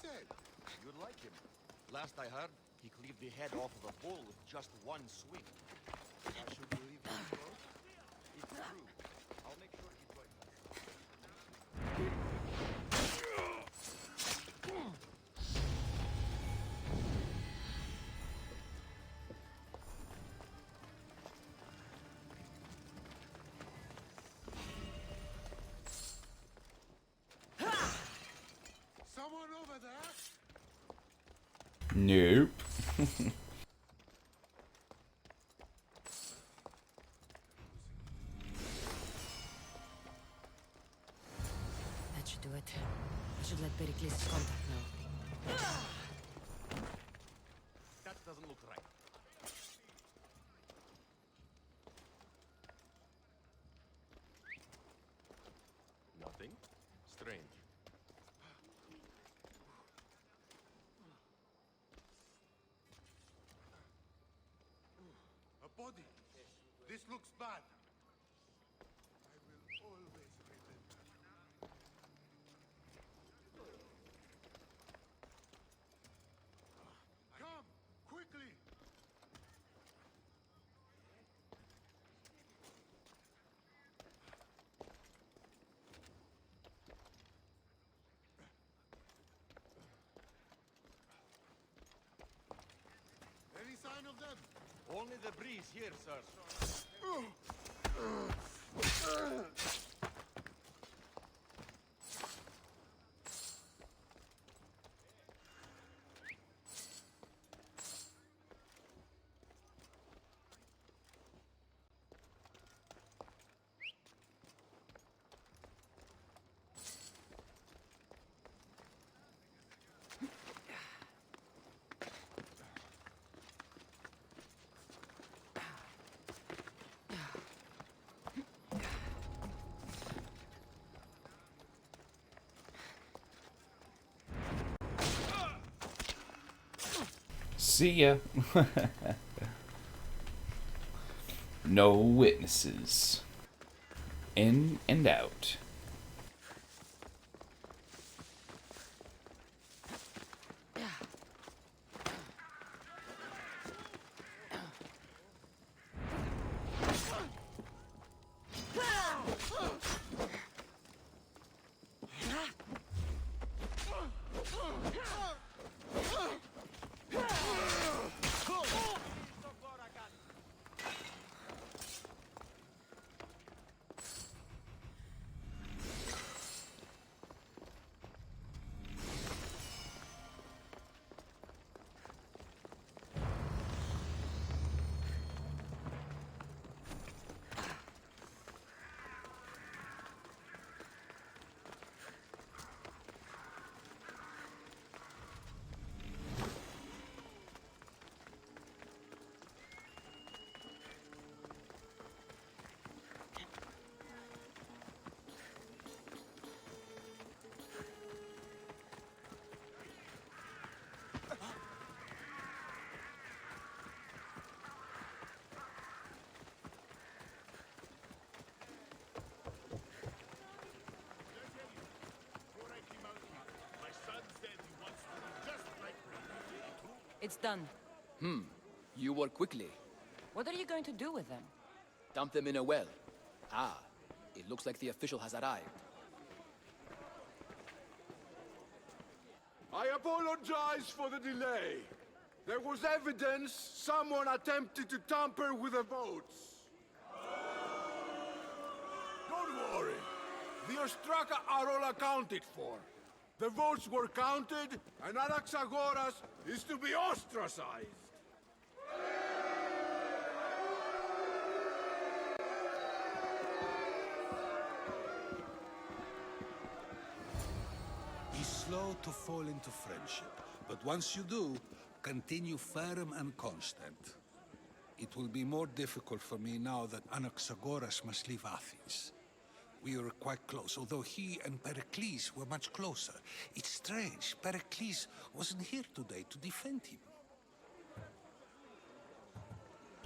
said. You'd like him. Last I heard, he cleaved the head off of a bull with just one swing. I should believe him, bro. It's true. I'll make sure he joins us. Someone over there? Nope. That should do it. I should let Pericles' contact know. That doesn't look right. Nothing? Strange. A body. This looks bad. I will always remember. Come, quickly! Any sign of them? Only the breeze here, sir. See ya. No witnesses. In and out. It's done. You work quickly. What are you going to do with them? Dump them in a well. Ah, it looks like the official has arrived. I apologize for the delay. There was evidence someone attempted to tamper with the votes. Don't worry. The Ostraka are all accounted for. The votes were counted, and Anaxagoras is to be ostracized. Be slow to fall into friendship, but once you do, continue firm and constant. It will be more difficult for me now that Anaxagoras must leave Athens. We were quite close, although he and Pericles were much closer. It's strange, Pericles wasn't here today to defend him.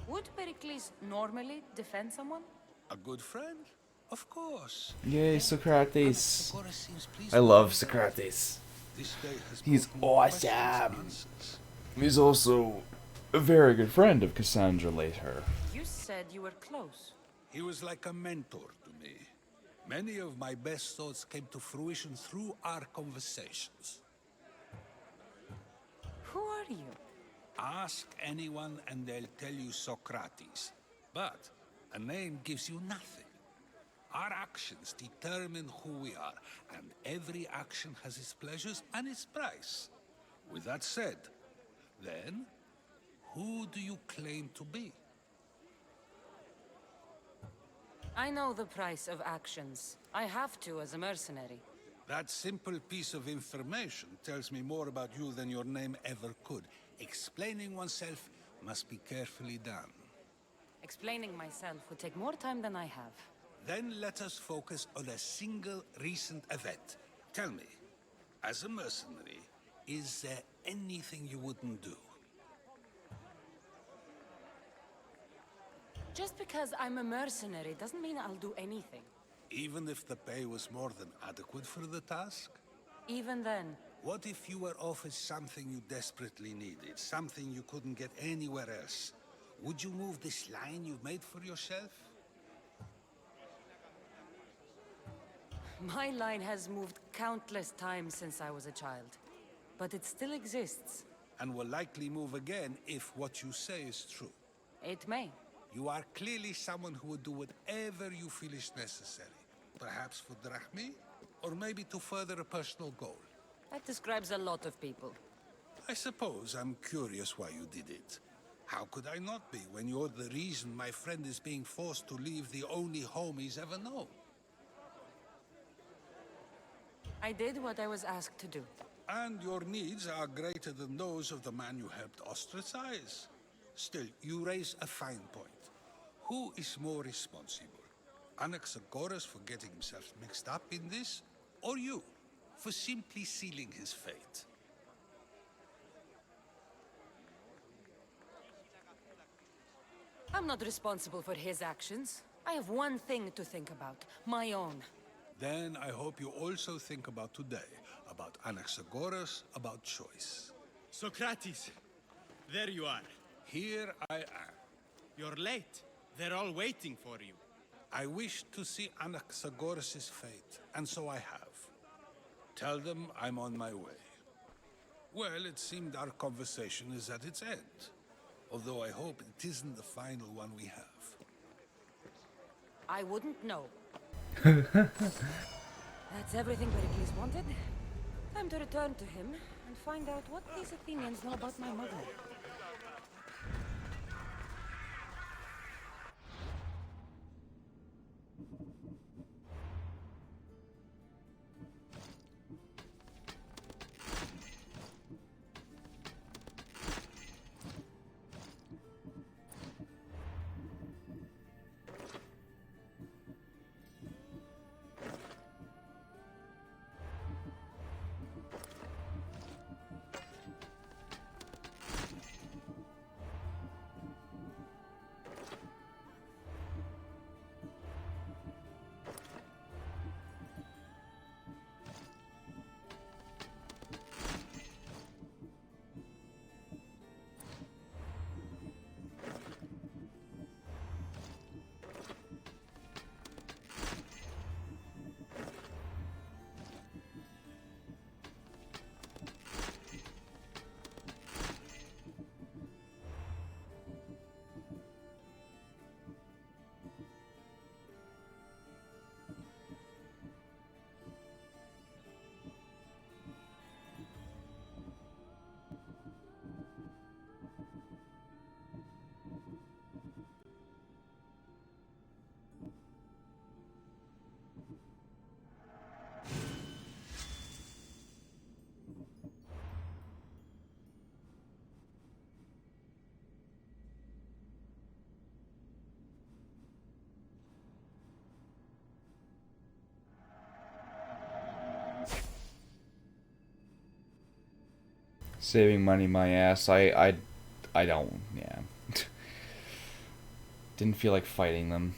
Would Pericles normally defend someone? A good friend? Of course. Yay, Socrates. I love Socrates. This day has He's brought more questions than awesome. answers. He's also a very good friend of Cassandra later. You said you were close. He was like a mentor to me. Many of my best thoughts came to fruition through our conversations. Who are you? Ask anyone and they'll tell you Socrates. But a name gives you nothing. Our actions determine who we are, and every action has its pleasures and its price. With that said, then, who do you claim to be? I know the price of actions. I have to as a mercenary. That simple piece of information tells me more about you than your name ever could. Explaining oneself must be carefully done. Explaining myself would take more time than I have. Then let us focus on a single recent event. Tell me, as a mercenary, is there anything you wouldn't do? Just because I'm a mercenary doesn't mean I'll do anything. Even if the pay was more than adequate for the task? Even then. What if you were offered something you desperately needed, something you couldn't get anywhere else? Would you move this line you've made for yourself? My line has moved countless times since I was a child. But it still exists. And will likely move again if what you say is true. It may. You are clearly someone who would do whatever you feel is necessary. Perhaps for drachmi, or maybe to further a personal goal. That describes a lot of people. I suppose I'm curious why you did it. How could I not be when you're the reason my friend is being forced to leave the only home he's ever known? I did what I was asked to do. And your needs are greater than those of the man you helped ostracize. Still, you raise a fine point. Who is more responsible? Anaxagoras for getting himself mixed up in this? Or you, for simply sealing his fate? I'm not responsible for his actions. I have one thing to think about. My own. Then I hope you also think about today. About Anaxagoras, about choice. Socrates, there you are. Here I am. You're late. They're all waiting for you. I wish to see Anaxagoras' fate, and so I have. Tell them I'm on my way. Well, it seemed our conversation is at its end. Although I hope it isn't the final one we have. I wouldn't know. That's everything Pericles wanted. Time to return to him and find out what these Athenians know about my mother. Saving money, my ass. I don't. Yeah. Didn't feel like fighting them.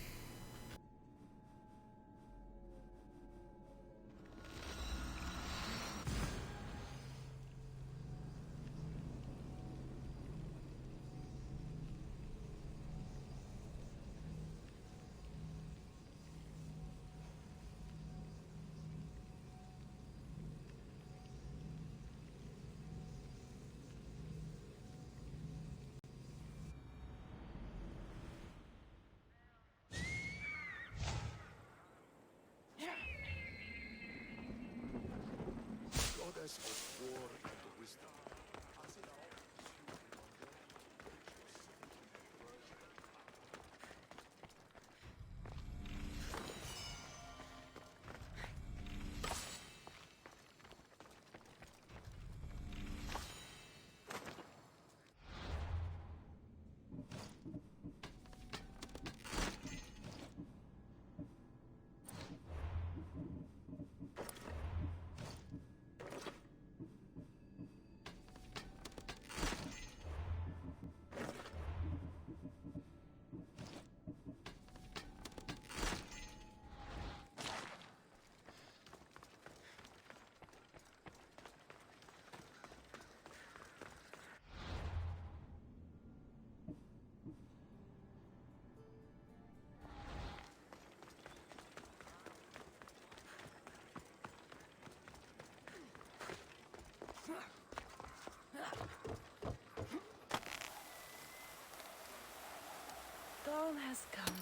Dawn has come.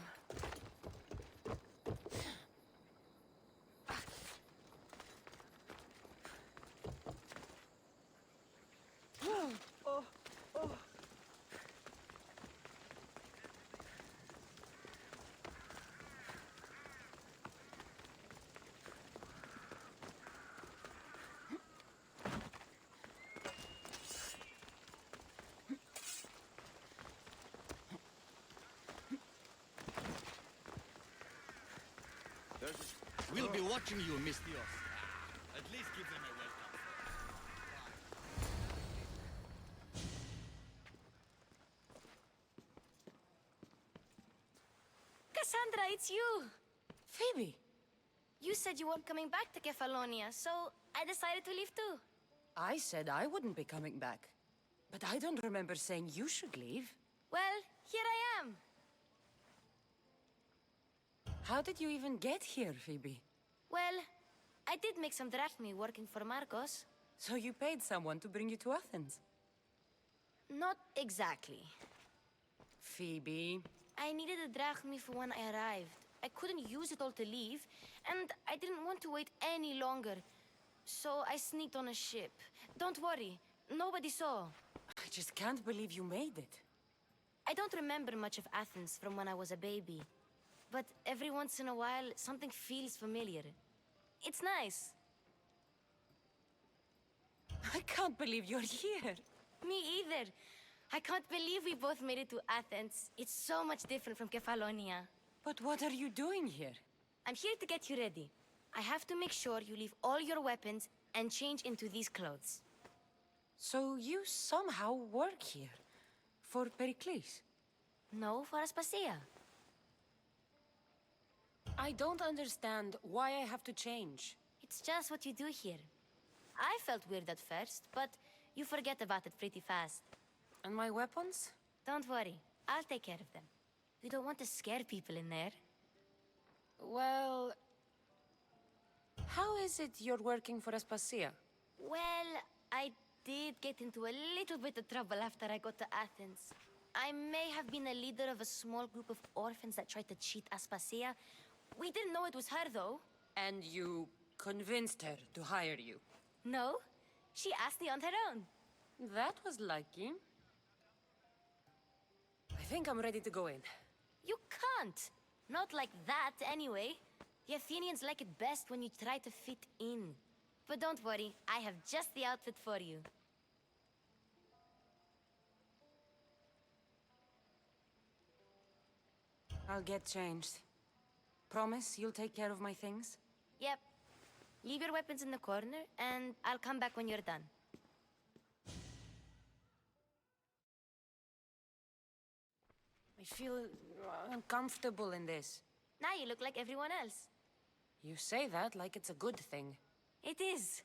We'll be watching you, Miss Dios. At least give them a welcome. Cassandra, it's you! Phoebe! You said you weren't coming back to Kefalonia, so I decided to leave too. I said I wouldn't be coming back. But I don't remember saying you should leave. Well, here I am. How did you even get here, Phoebe? Well, I did make some drachmi working for Marcos. So you paid someone to bring you to Athens? Not exactly. Phoebe... I needed a drachmi for when I arrived. I couldn't use it all to leave, and I didn't want to wait any longer. So I sneaked on a ship. Don't worry, nobody saw. I just can't believe you made it. I don't remember much of Athens from when I was a baby. But every once in a while, something feels familiar. It's nice. I can't believe you're here. Me either. I can't believe we both made it to Athens. It's so much different from Kefalonia. But what are you doing here? I'm here to get you ready. I have to make sure you leave all your weapons and change into these clothes. So you somehow work here? For Pericles? No, for Aspasia. I don't understand why I have to change. It's just what you do here. I felt weird at first, but you forget about it pretty fast. And my weapons? Don't worry, I'll take care of them. You don't want to scare people in there. Well... How is it you're working for Aspasia? Well, I did get into a little bit of trouble after I got to Athens. I may have been a leader of a small group of orphans that tried to cheat Aspasia. We didn't know it was her, though. And you convinced her to hire you? No, she asked me on her own. That was lucky. I think I'm ready to go in. You can't. Not like that, anyway. The Athenians like it best when you try to fit in. But don't worry, I have just the outfit for you. I'll get changed. Promise you'll take care of my things? Yep. Leave your weapons in the corner, and I'll come back when you're done. I feel uncomfortable in this. Now you look like everyone else. You say that like it's a good thing. It is.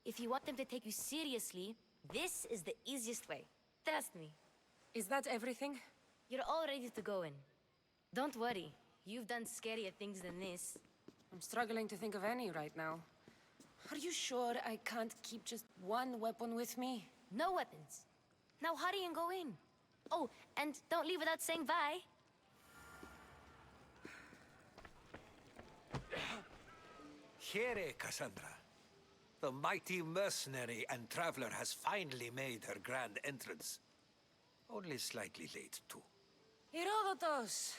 If you want them to take you seriously, this is the easiest way. Trust me. Is that everything? You're all ready to go in. Don't worry. You've done scarier things than this. I'm struggling to think of any right now. Are you sure I can't keep just one weapon with me? No weapons. Now hurry and go in. Oh, and don't leave without saying bye. Here, Cassandra. The mighty mercenary and traveler has finally made her grand entrance. Only slightly late, too. Herodotus!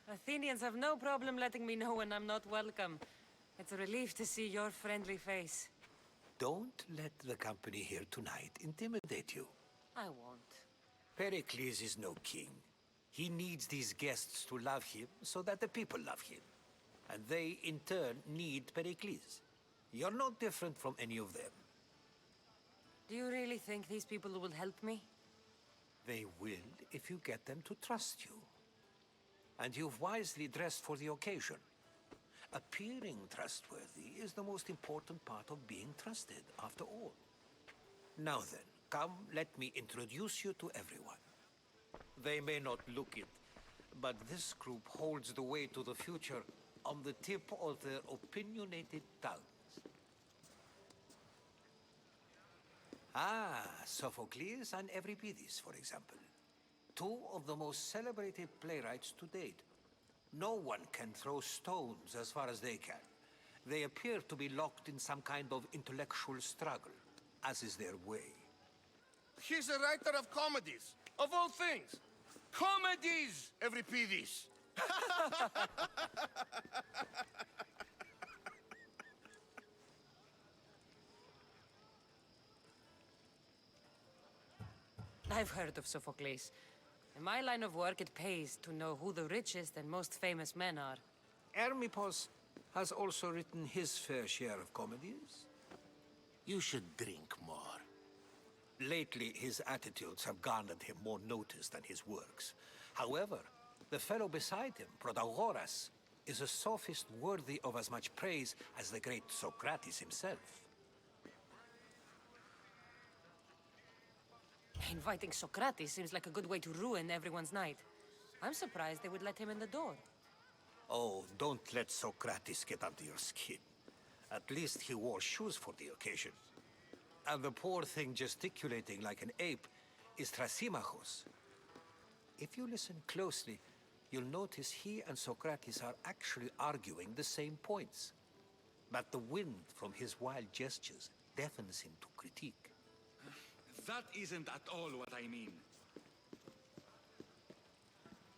Athenians have no problem letting me know when I'm not welcome. It's a relief to see your friendly face. Don't let the company here tonight intimidate you. I won't. Pericles is no king. He needs these guests to love him so that the people love him. And they, in turn, need Pericles. You're no different from any of them. Do you really think these people will help me? They will if you get them to trust you. And you've wisely dressed for the occasion. Appearing trustworthy is the most important part of being trusted, after all. Now then, come, let me introduce you to everyone. They may not look it, but this group holds the way to the future on the tip of their opinionated tongues. Ah, Sophocles and Euripides, for example. Two of the most celebrated playwrights to date. No one can throw stones as far as they can. They appear to be locked in some kind of intellectual struggle, as is their way. He's a writer of comedies, of all things. Comedies, Euripides. I've heard of Sophocles. In my line of work, it pays to know who the richest and most famous men are. Hermippos has also written his fair share of comedies. You should drink more. Lately, his attitudes have garnered him more notice than his works. However, the fellow beside him, Protagoras, is a sophist worthy of as much praise as the great Socrates himself. Inviting Socrates seems like a good way to ruin everyone's night. I'm surprised they would let him in the door. Oh, don't let Socrates get under your skin. At least he wore shoes for the occasion. And the poor thing gesticulating like an ape is Thrasymachos. If you listen closely, you'll notice he and Socrates are actually arguing the same points. But the wind from his wild gestures deafens him to critique. That isn't at all what I mean.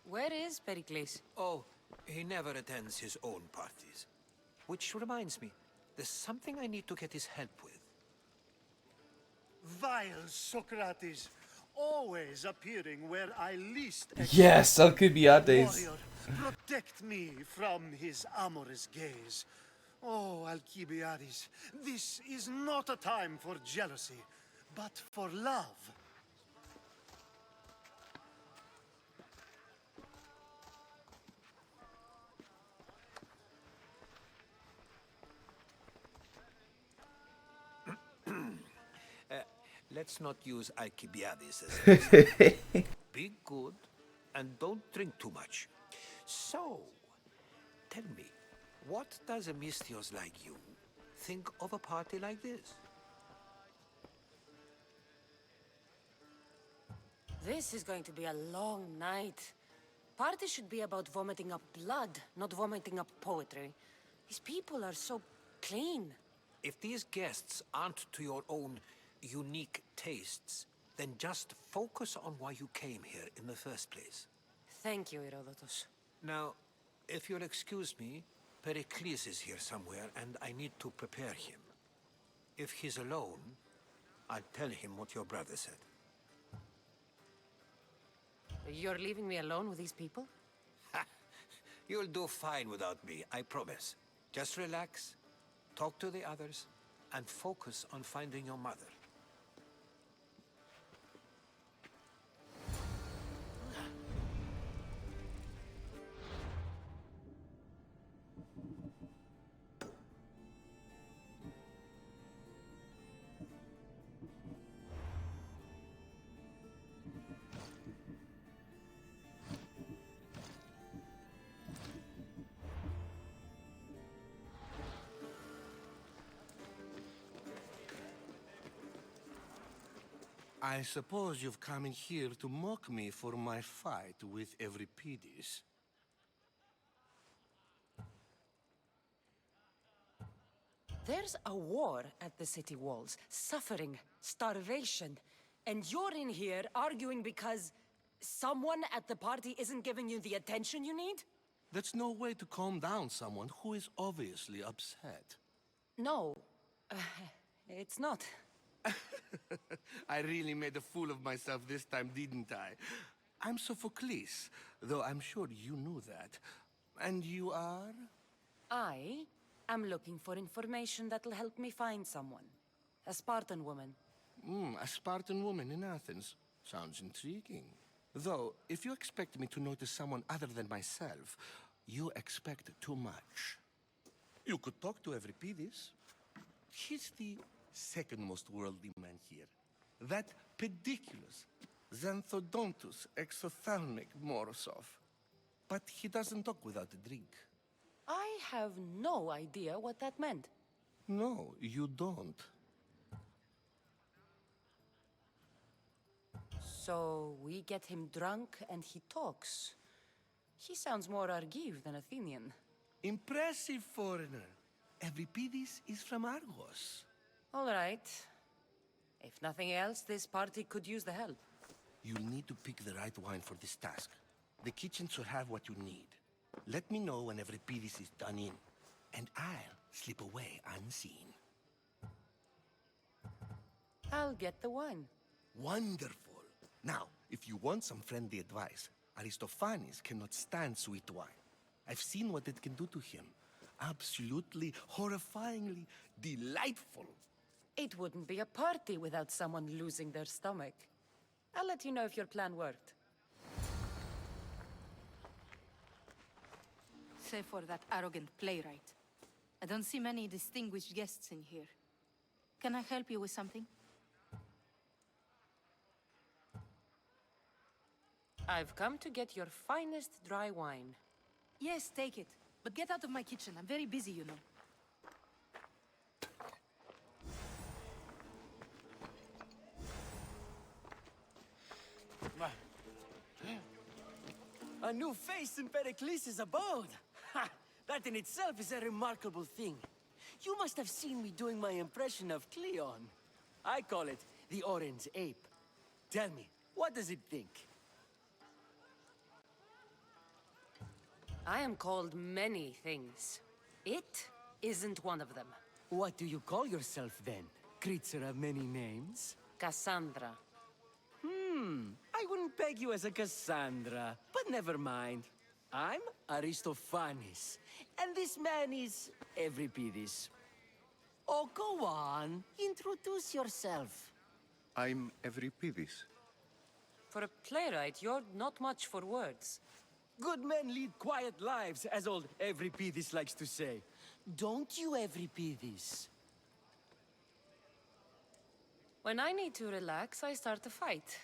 Where is Pericles? Oh, he never attends his own parties. Which reminds me, there's something I need to get his help with. Vile Socrates, always appearing where I least expect. Yes, Alcibiades. Warrior, protect me from his amorous gaze. Oh, Alcibiades, this is not a time for jealousy, but for love. Let's not use Alcibiades as an example. Be good and don't drink too much. So, tell me, what does a Mystios like you think of a party like this? This is going to be a long night. Party should be about vomiting up blood, not vomiting up poetry. These people are so clean. If these guests aren't to your own unique tastes, then just focus on why you came here in the first place. Thank you, Herodotus. Now, if you'll excuse me, Pericles is here somewhere, and I need to prepare him. If he's alone, I'll tell him what your brother said. You're leaving me alone with these people? You'll do fine without me, I promise. Just relax, talk to the others, and focus on finding your mother. I suppose you've come in here to mock me for my fight with Euripides. There's a war at the city walls, suffering, starvation, and you're in here arguing because someone at the party isn't giving you the attention you need? That's no way to calm down someone who is obviously upset. No, it's not. I really made a fool of myself this time, didn't I? I'm Sophocles, though I'm sure you knew that. And you are? I am looking for information that'll help me find someone. A Spartan woman. A Spartan woman in Athens. Sounds intriguing. Though, if you expect me to notice someone other than myself, you expect too much. You could talk to Euripides. He's the second most worldly man here. That pediculous, xanthodontus exophthalmic Morosov. But he doesn't talk without a drink. I have no idea what that meant. No, you don't. So we get him drunk and he talks. He sounds more Argive than Athenian. Impressive foreigner. Euripides is from Argos. All right. If nothing else, this party could use the help. You'll need to pick the right wine for this task. The kitchen should have what you need. Let me know when Euripides is done in, and I'll slip away unseen. I'll get the wine. Wonderful. Now, if you want some friendly advice, Aristophanes cannot stand sweet wine. I've seen what it can do to him. Absolutely, horrifyingly delightful. It wouldn't be a party without someone losing their stomach. I'll let you know if your plan worked. Save for that arrogant playwright. I don't see many distinguished guests in here. Can I help you with something? I've come to get your finest dry wine. Yes, take it. But get out of my kitchen. I'm very busy, you know. A new face in Pericles' abode! Ha! That in itself is a remarkable thing. You must have seen me doing my impression of Cleon. I call it the Orange Ape. Tell me, what does it think? I am called many things. It isn't one of them. What do you call yourself then? Creature of many names? Cassandra. I wouldn't peg you as a Cassandra, but never mind. I'm Aristophanes, and this man is Euripides. Oh, go on. Introduce yourself. I'm Euripides. For a playwright, you're not much for words. Good men lead quiet lives, as old Euripides likes to say. Don't you, Euripides? When I need to relax, I start a fight.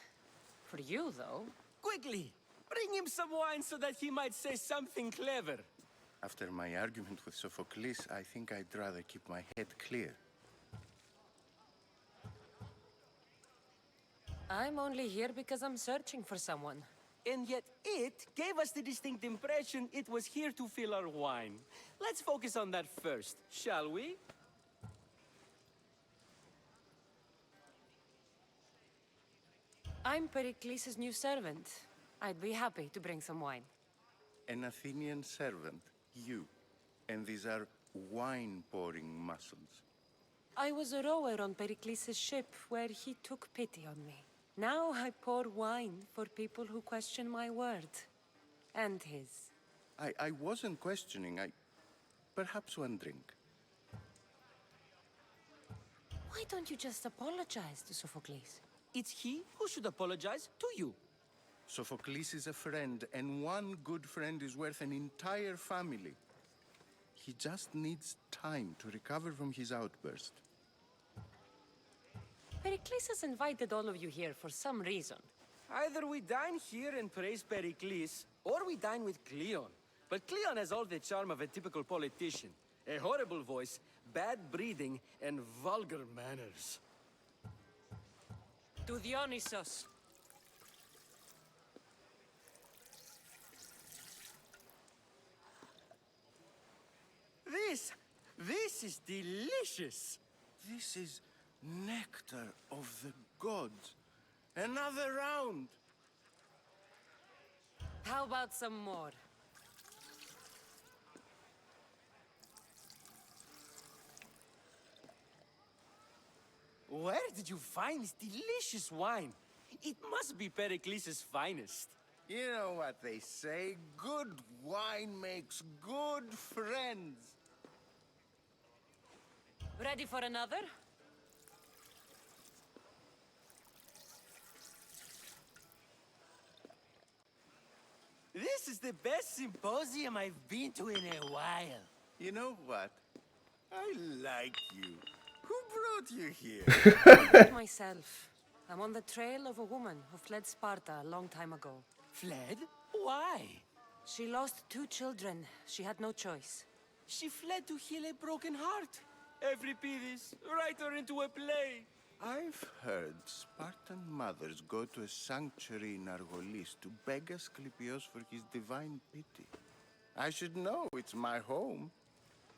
For you, though... Quickly! Bring him some wine so that he might say something clever. After my argument with Sophocles, I think I'd rather keep my head clear. I'm only here because I'm searching for someone. And yet it gave us the distinct impression it was here to fill our wine. Let's focus on that first, shall we? I'm Pericles' new servant. I'd be happy to bring some wine. An Athenian servant, you. And these are wine-pouring muscles. I was a rower on Pericles' ship where he took pity on me. Now I pour wine for people who question my word. And his. I wasn't questioning. Perhaps one drink. Why don't you just apologize to Sophocles? It's he who should apologize to you. Sophocles is a friend, and one good friend is worth an entire family. He just needs time to recover from his outburst. Pericles has invited all of you here for some reason. Either we dine here and praise Pericles, or we dine with Cleon. But Cleon has all the charm of a typical politician. A horrible voice, bad breeding, and vulgar manners. To Dionysos. This is delicious. This is nectar of the gods. Another round. How about some more? Where did you find this delicious wine? It must be Pericles' finest. You know what they say, good wine makes good friends. Ready for another? This is the best symposium I've been to in a while. You know what? I like you. Who brought you here? Not myself. I'm on the trail of a woman who fled Sparta a long time ago. Fled? Why? She lost 2 children. She had no choice. She fled to heal a broken heart. Euripides, write her into a play. I've heard Spartan mothers go to a sanctuary in Argolis to beg Asclepios for his divine pity. I should know, it's my home.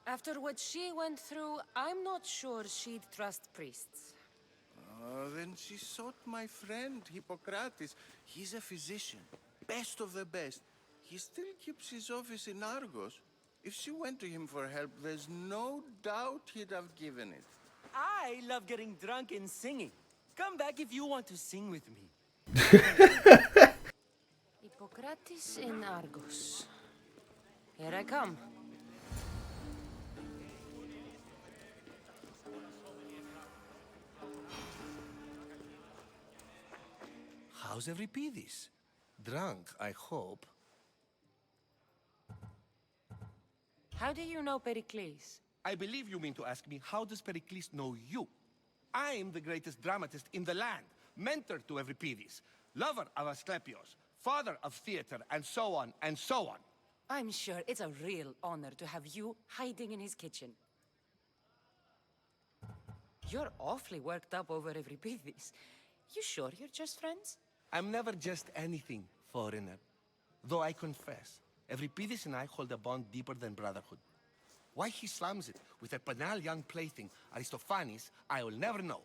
After what she went through, I'm not sure she'd trust priests. Oh, then she sought my friend, Hippocrates. He's a physician, best of the best. He still keeps his office in Argos. If she went to him for help, there's no doubt he'd have given it. I love getting drunk and singing. Come back if you want to sing with me. Hippocrates in Argos. Here I come. How's Euripides? Drunk, I hope. How do you know Pericles? I believe you mean to ask me, how does Pericles know you? I am the greatest dramatist in the land, mentor to Euripides, lover of Asclepios, father of theater, and so on, and so on. I'm sure it's a real honor to have you hiding in his kitchen. You're awfully worked up over Euripides. You sure you're just friends? I'm never just anything, foreigner. Though I confess, Euripides and I hold a bond deeper than brotherhood. Why he slams it with a banal young plaything, Aristophanes, I will never know.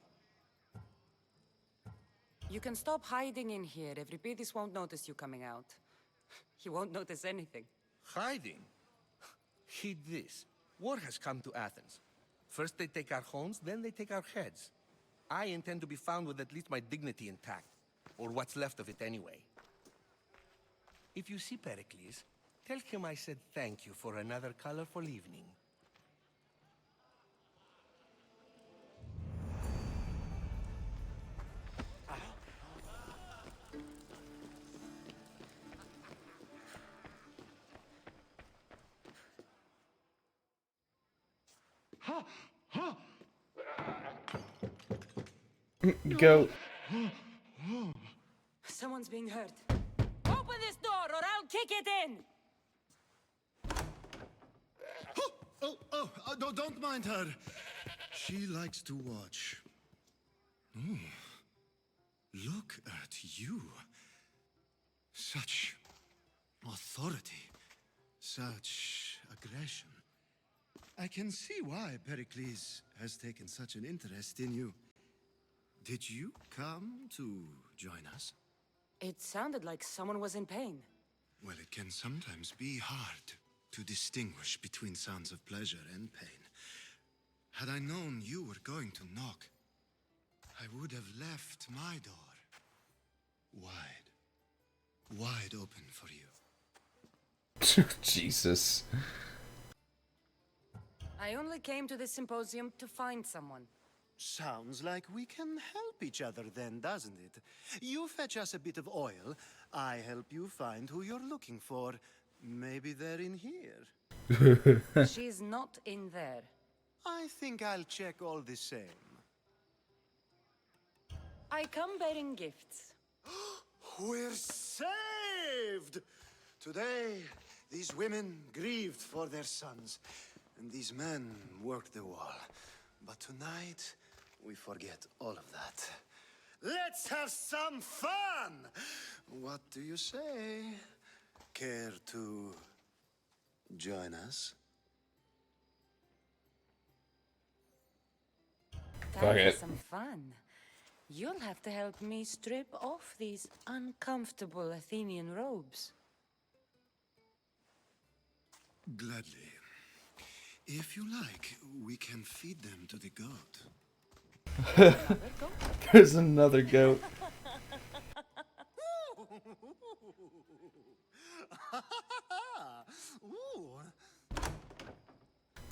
You can stop hiding in here. Euripides won't notice you coming out. He won't notice anything. Hiding? Heed this. War has come to Athens. First they take our homes, then they take our heads. I intend to be found with at least my dignity intact. Or what's left of it anyway. If you see Pericles, tell him I said thank you for another colorful evening. Go. Someone's being hurt. Open this door or I'll kick it in! Don't mind her. She likes to watch. Oh, look at you. Such authority. Such aggression. I can see why Pericles has taken such an interest in you. Did you come to join us? It sounded like someone was in pain. Well, it can sometimes be hard to distinguish between sounds of pleasure and pain. Had I known you were going to knock, I would have left my door wide open for you. Jesus. I only came to this symposium to find someone. Sounds like we can help each other then, doesn't it? You fetch us a bit of oil, I help you find who you're looking for. Maybe they're in here. She's not in there. I think I'll check all the same. I come bearing gifts. We're saved! Today, these women grieved for their sons, and these men worked the wall. But tonight, we forget all of that. Let's have some fun! What do you say? Care to join us? Fuck Time for it. some fun. You'll have to help me strip off these uncomfortable Athenian robes. Gladly. If you like, we can feed them to the goat. There's another goat.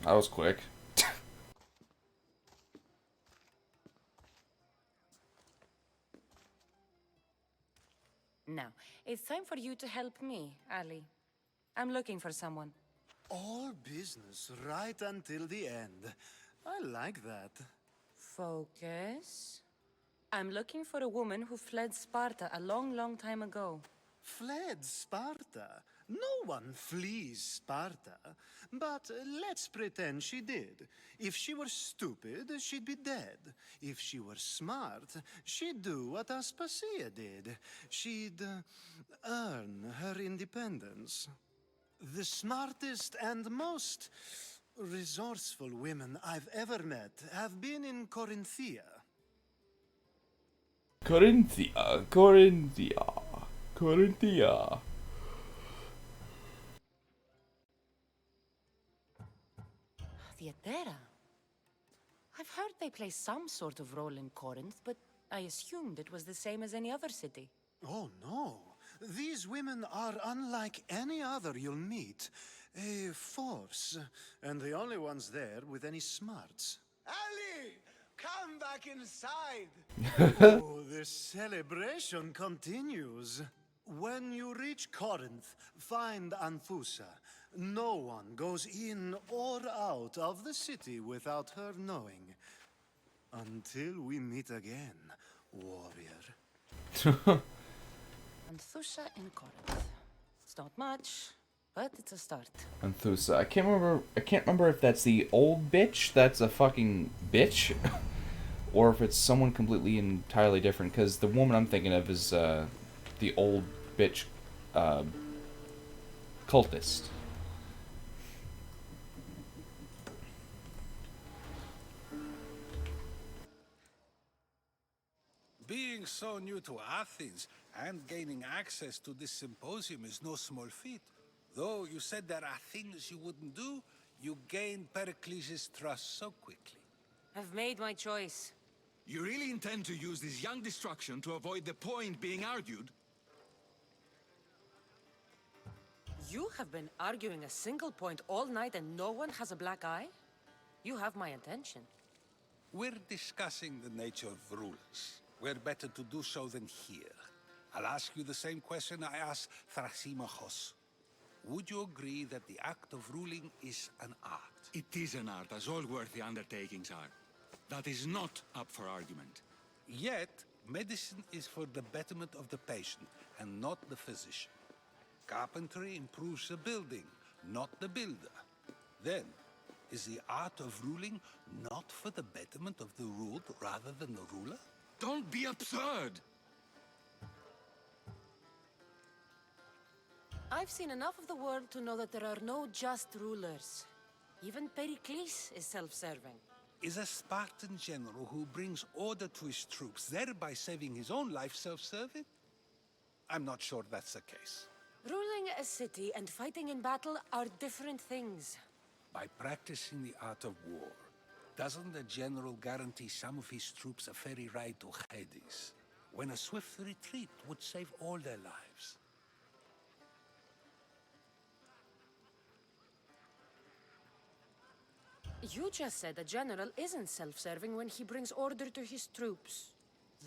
That was quick. Now, it's time for you to help me, Ali. I'm looking for someone. All business right until the end. I like that. Focus. I'm looking for a woman who fled Sparta a long, long time ago. Fled Sparta? No one flees Sparta. But let's pretend she did. If she were stupid, she'd be dead. If she were smart, she'd do what Aspasia did. She'd earn her independence. The smartest and most resourceful women I've ever met have been in Corinthia. Corinthia. Theatera. I've heard they play some sort of role in Corinth, but I assumed it was the same as any other city. Oh, no. These women are unlike any other you'll meet. A force, and the only ones there with any smarts. Ali! Come back inside! Oh, the celebration continues. When you reach Corinth, find Anthusa. No one goes in or out of the city without her knowing. Until we meet again, warrior. Anthusa in Corinth. It's not much, but it's a start. Anthusa. I can't remember if that's the old bitch that's a fucking bitch, or if it's someone completely entirely different. Because the woman I'm thinking of is the old bitch cultist. Being so new to Athens and gaining access to this symposium is no small feat. Though you said there are things you wouldn't do, you gained Pericles' trust so quickly. I've made my choice. You really intend to use this young destruction to avoid the point being argued? You have been arguing a single point all night and no one has a black eye? You have my attention. We're discussing the nature of rulers. Where better to do so than here? I'll ask you the same question I asked Thrasymachos. Would you agree that the act of ruling is an art? It is an art, as all worthy undertakings are. That is not up for argument. Yet, medicine is for the betterment of the patient, and not the physician. Carpentry improves the building, not the builder. Then, is the art of ruling not for the betterment of the ruled rather than the ruler? Don't be absurd! I've seen enough of the world to know that there are no just rulers. Even Pericles is self-serving. Is a Spartan general who brings order to his troops, thereby saving his own life, self-serving? I'm not sure that's the case. Ruling a city and fighting in battle are different things. By practicing the art of war, doesn't the general guarantee some of his troops a ferry ride to Hades, when a swift retreat would save all their lives? You just said a general isn't self-serving when he brings order to his troops.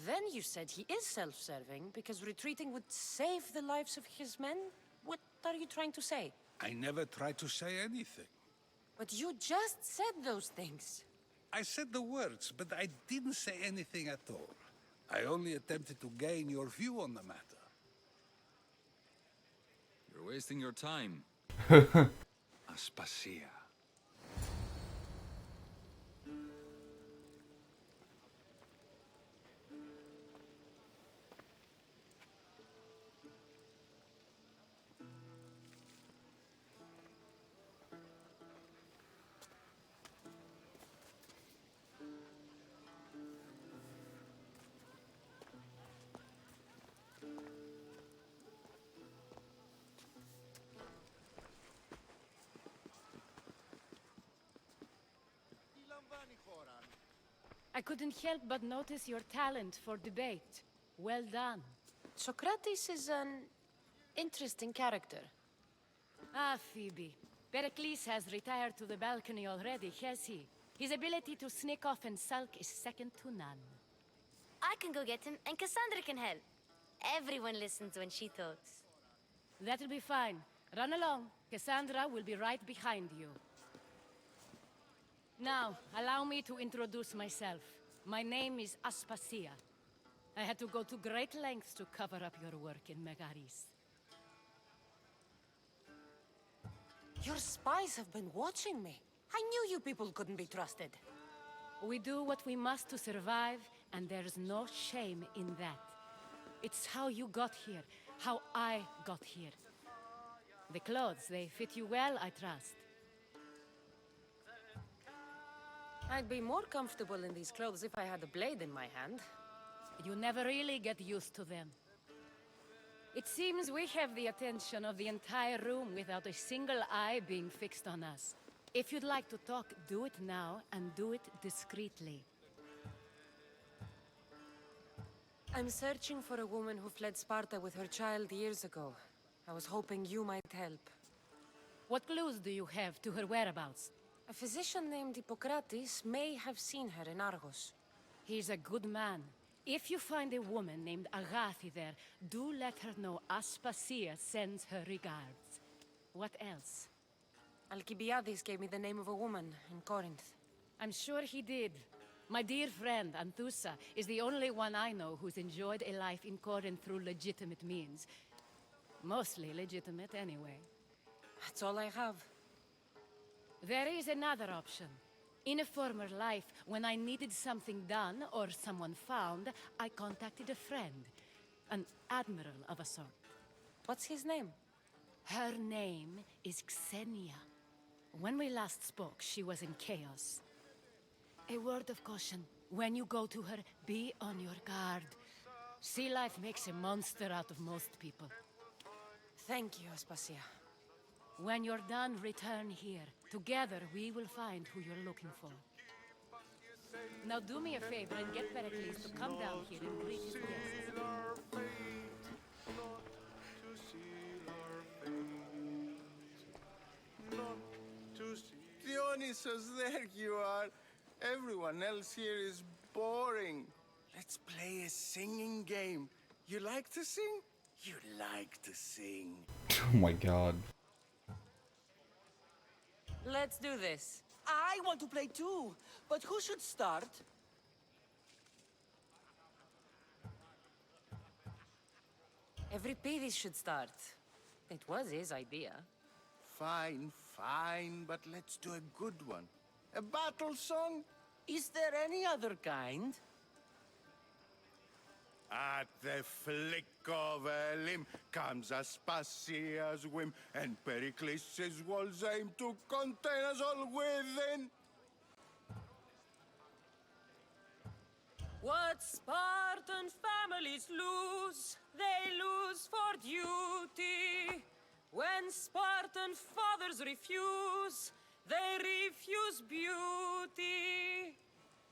Then you said he is self-serving because retreating would save the lives of his men? What are you trying to say? I never tried to say anything. But you just said those things. I said the words, but I didn't say anything at all. I only attempted to gain your view on the matter. You're wasting your time. Aspasia. I couldn't help but notice your talent for debate. Well done. Socrates is an interesting character. Ah, Phoebe. Pericles has retired to the balcony already, has he? His ability to sneak off and sulk is second to none. I can go get him, and Cassandra can help. Everyone listens when she talks. That'll be fine. Run along. Cassandra will be right behind you. Now, allow me to introduce myself. My name is Aspasia. I had to go to great lengths to cover up your work in Megaris. Your spies have been watching me. I knew you people couldn't be trusted. We do what we must to survive, and there's no shame in that. It's how you got here, how I got here. The clothes, they fit you well, I trust. I'd be more comfortable in these clothes if I had a blade in my hand. You never really get used to them. It seems we have the attention of the entire room without a single eye being fixed on us. If you'd like to talk, do it now, and do it discreetly. I'm searching for a woman who fled Sparta with her child years ago. I was hoping you might help. What clues do you have to her whereabouts? A physician named Hippocrates may have seen her in Argos. He's a good man. If you find a woman named Agathi there, do let her know Aspasia sends her regards. What else? Alcibiades gave me the name of a woman in Corinth. I'm sure he did. My dear friend, Anthusa, is the only one I know who's enjoyed a life in Corinth through legitimate means. Mostly legitimate, anyway. That's all I have. There is another option. In a former life, when I needed something done or someone found, I contacted a friend. An admiral of a sort. What's his name? Her name is Xenia. When we last spoke, she was in chaos. A word of caution. When you go to her, be on your guard. Sea life makes a monster out of most people. Thank you, Aspasia. When you're done, return here. Together, we will find who you're looking for. Now do me a favor and get Pericles to come down here and greet his guests. Dionysus, there you are. Everyone else here is boring. Let's play a singing game. You like to sing? You like to sing. Oh my god. Let's do this. I want to play too, but who should start? Euripides should start. It was his idea. Fine, fine, but let's do a good one. A battle song? Is there any other kind? At the flick of a limb comes Aspasia's whim, and Pericles' walls aim to contain us all within. What Spartan families lose, they lose for duty. When Spartan fathers refuse, they refuse beauty.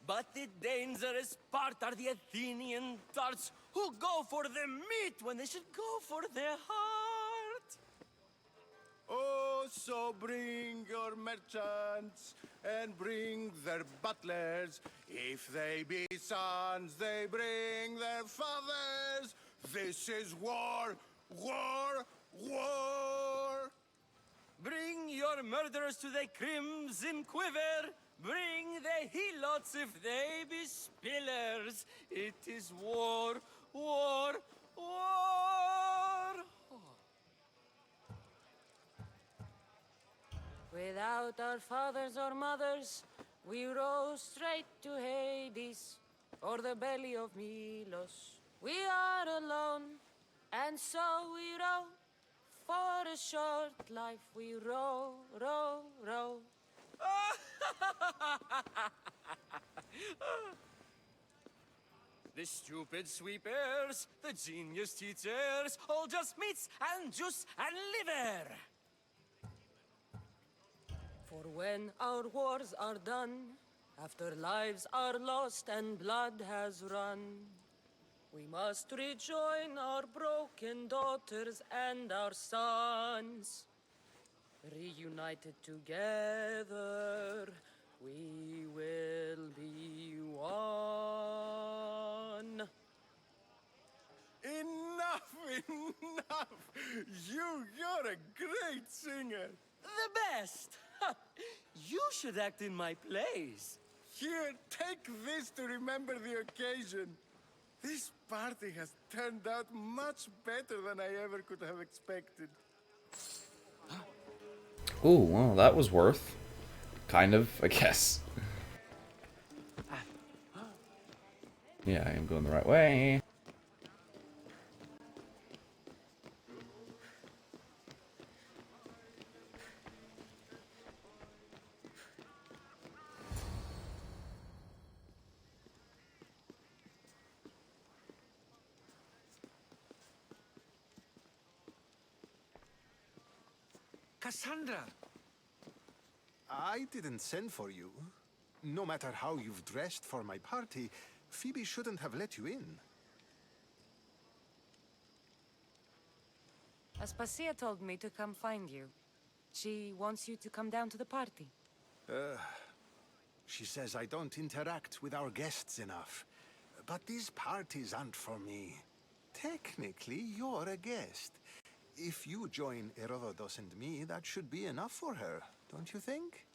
But the dangerous part are the Athenian tarts who go for the meat when they should go for their heart. Oh, so bring your merchants and bring their butlers. If they be sons, they bring their fathers. This is war, war, war. Bring your murderers to the crimson quiver. Bring the helots if they be spillers. It is war, war, war. Without our fathers or mothers, we row straight to Hades, or the belly of Milos. We are alone, and so we row. For a short life we row, row, row. The stupid sweepers, the genius teachers, all just meats and juice and liver. For when our wars are done, After lives are lost and blood has run, we must rejoin our broken daughters and our sons. Reunited together, we will be one. Enough, enough! You're a great singer. The best! You should act in my plays. Here, take this to remember the occasion. This party has turned out much better than I ever could have expected. Ooh, well, that was worth. Kind of, I guess. Yeah, I am going the right way. Cassandra! I didn't send for you. No matter how you've dressed for my party, Phoebe shouldn't have let you in. Aspasia told me to come find you. She wants you to come down to the party. She says I don't interact with our guests enough. But these parties aren't for me. Technically, you're a guest. If you join Herodotus and me, that should be enough for her, don't you think?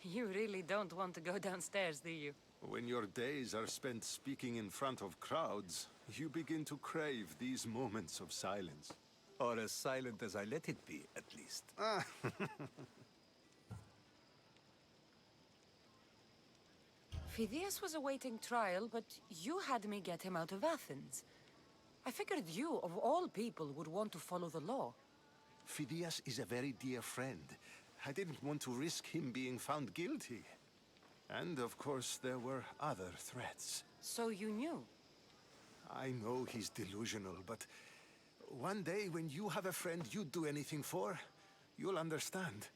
You really don't want to go downstairs, do you? When your days are spent speaking in front of crowds, you begin to crave these moments of silence. Or as silent as I let it be, at least. Phidias was awaiting trial, but you had me get him out of Athens. I figured you, of all people, would want to follow the law. Phidias is a very dear friend. I didn't want to risk him being found guilty. And, of course, there were other threats. So you knew? I know he's delusional, but one day when you have a friend you'd do anything for, you'll understand.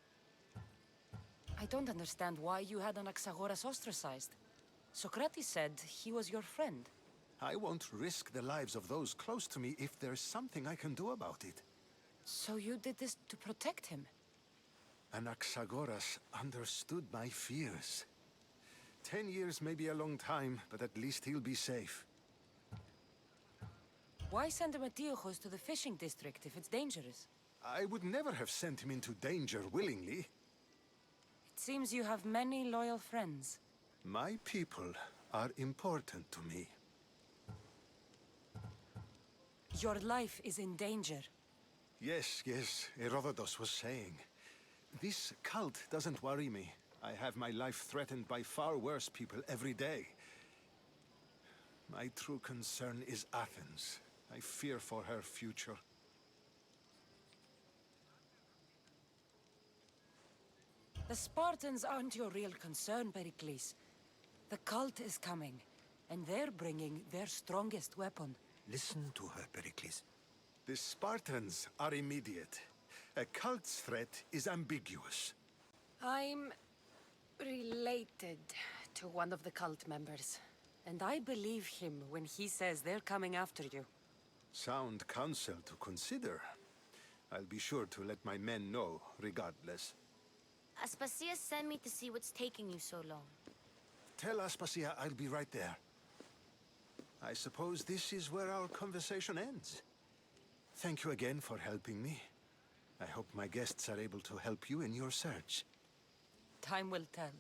I don't understand why you had Anaxagoras ostracized. Socrates said he was your friend. I won't risk the lives of those close to me if there's something I can do about it. So you did this to protect him? Anaxagoras understood my fears. 10 years may be a long time, but at least he'll be safe. Why send Metiochos to the fishing district if it's dangerous? I would never have sent him into danger willingly. It seems you have many loyal friends. My people are important to me. Your life is in danger. Yes, Herodotus was saying. This cult doesn't worry me. I have my life threatened by far worse people every day. My true concern is Athens. I fear for her future. The Spartans aren't your real concern, Pericles. The cult is coming, and they're bringing their strongest weapon. Listen to her, Pericles. The Spartans are immediate. A cult's threat is ambiguous. I'm related to one of the cult members, and I believe him when he says they're coming after you. Sound counsel to consider. I'll be sure to let my men know, regardless. Aspasia sent me to see what's taking you so long. Tell Aspasia I'll be right there. I suppose this is where our conversation ends. Thank you again for helping me. I hope my guests are able to help you in your search. Time will tell.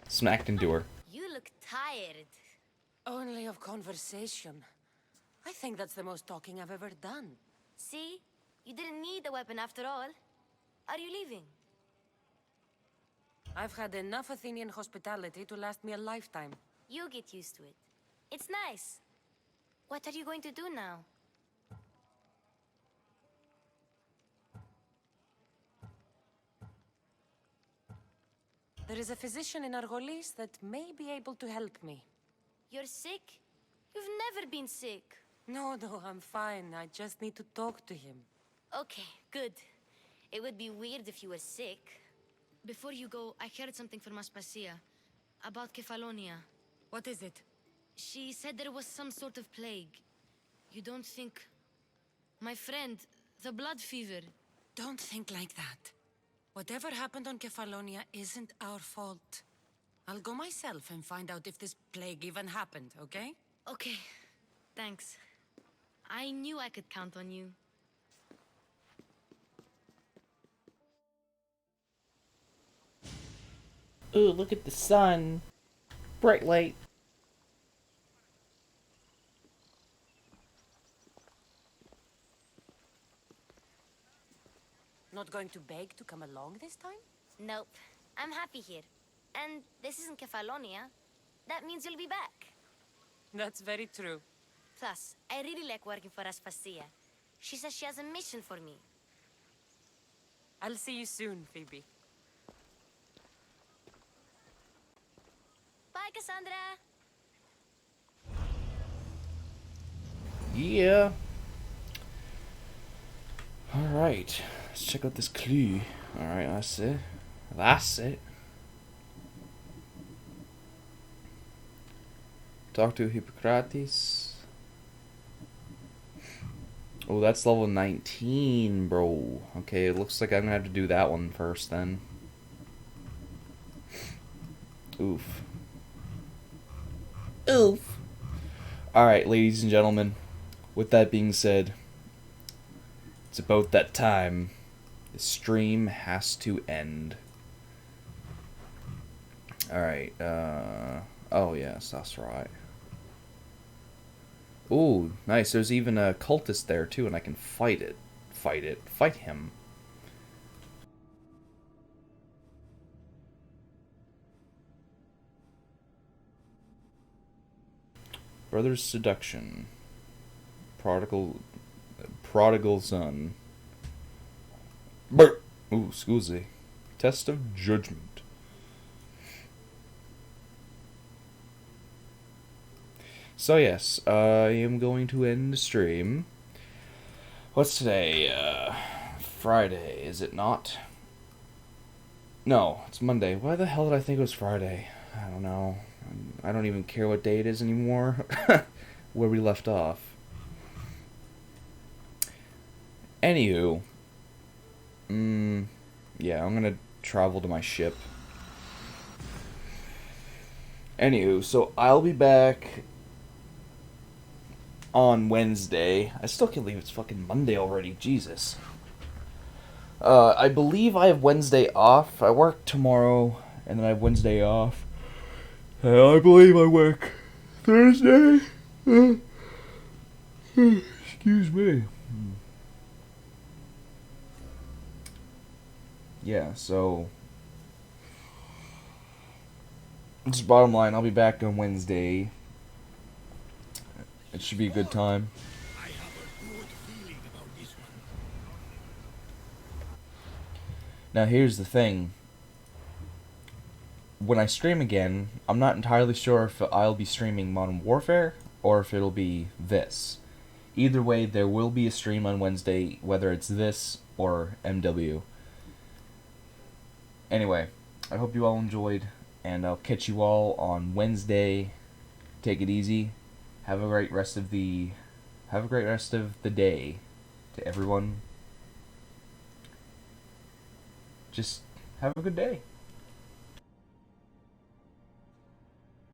Smacked into her. You look tired. Only of conversation. I think that's the most talking I've ever done. See? You didn't need the weapon after all. Are you leaving? I've had enough Athenian hospitality to last me a lifetime. You get used to it. It's nice. What are you going to do now? There is a physician in Argolis that may be able to help me. You're sick? You've never been sick. No, I'm fine. I just need to talk to him. Okay, good. It would be weird if you were sick. Before you go, I heard something from Aspasia. About Kefalonia. What is it? She said there was some sort of plague. You don't think... My friend, the blood fever. Don't think like that. Whatever happened on Kefalonia isn't our fault. I'll go myself and find out if this plague even happened, okay? Okay, thanks. I knew I could count on you. Ooh, look at the sun. Bright light. Not going to beg to come along this time? Nope. I'm happy here. And this isn't Kefalonia. That means you'll be back. That's very true. Plus, I really like working for Aspasia. She says she has a mission for me. I'll see you soon, Phoebe. Bye, Cassandra! Yeah. Alright. Let's check out this clue. Alright, that's it. That's it. Talk to Hippocrates. Oh, that's level 19, bro. Okay, it looks like I'm gonna have to do that one first then. Oof. Oof. Alright, ladies and gentlemen. With that being said, it's about that time. The stream has to end. Alright, oh yes, that's right. Ooh, nice. There's even a cultist there too, and I can fight him. Brother's seduction. Prodigal son. Brr. Ooh, scusi. Test of judgment. So yes, I am going to end the stream. What's today? Friday, is it not? No, it's Monday. Why the hell did I think it was Friday? I don't know. I don't even care what day it is anymore. Where we left off. Anywho. Yeah, I'm gonna travel to my ship. Anywho, so I'll be back on Wednesday. I still can't believe it's fucking Monday already. Jesus. I believe I have Wednesday off. I work tomorrow, and then I have Wednesday off. And I believe I work Thursday. Excuse me. Yeah, so just bottom line, I'll be back on Wednesday. It should be a good time. Now here's the thing. When I stream again, I'm not entirely sure if I'll be streaming Modern Warfare or if it'll be this. Either way, there will be a stream on Wednesday, whether it's this or MW. Anyway, I hope you all enjoyed, and I'll catch you all on Wednesday. Take it easy. Have a great rest of the day to everyone. Just have a good day.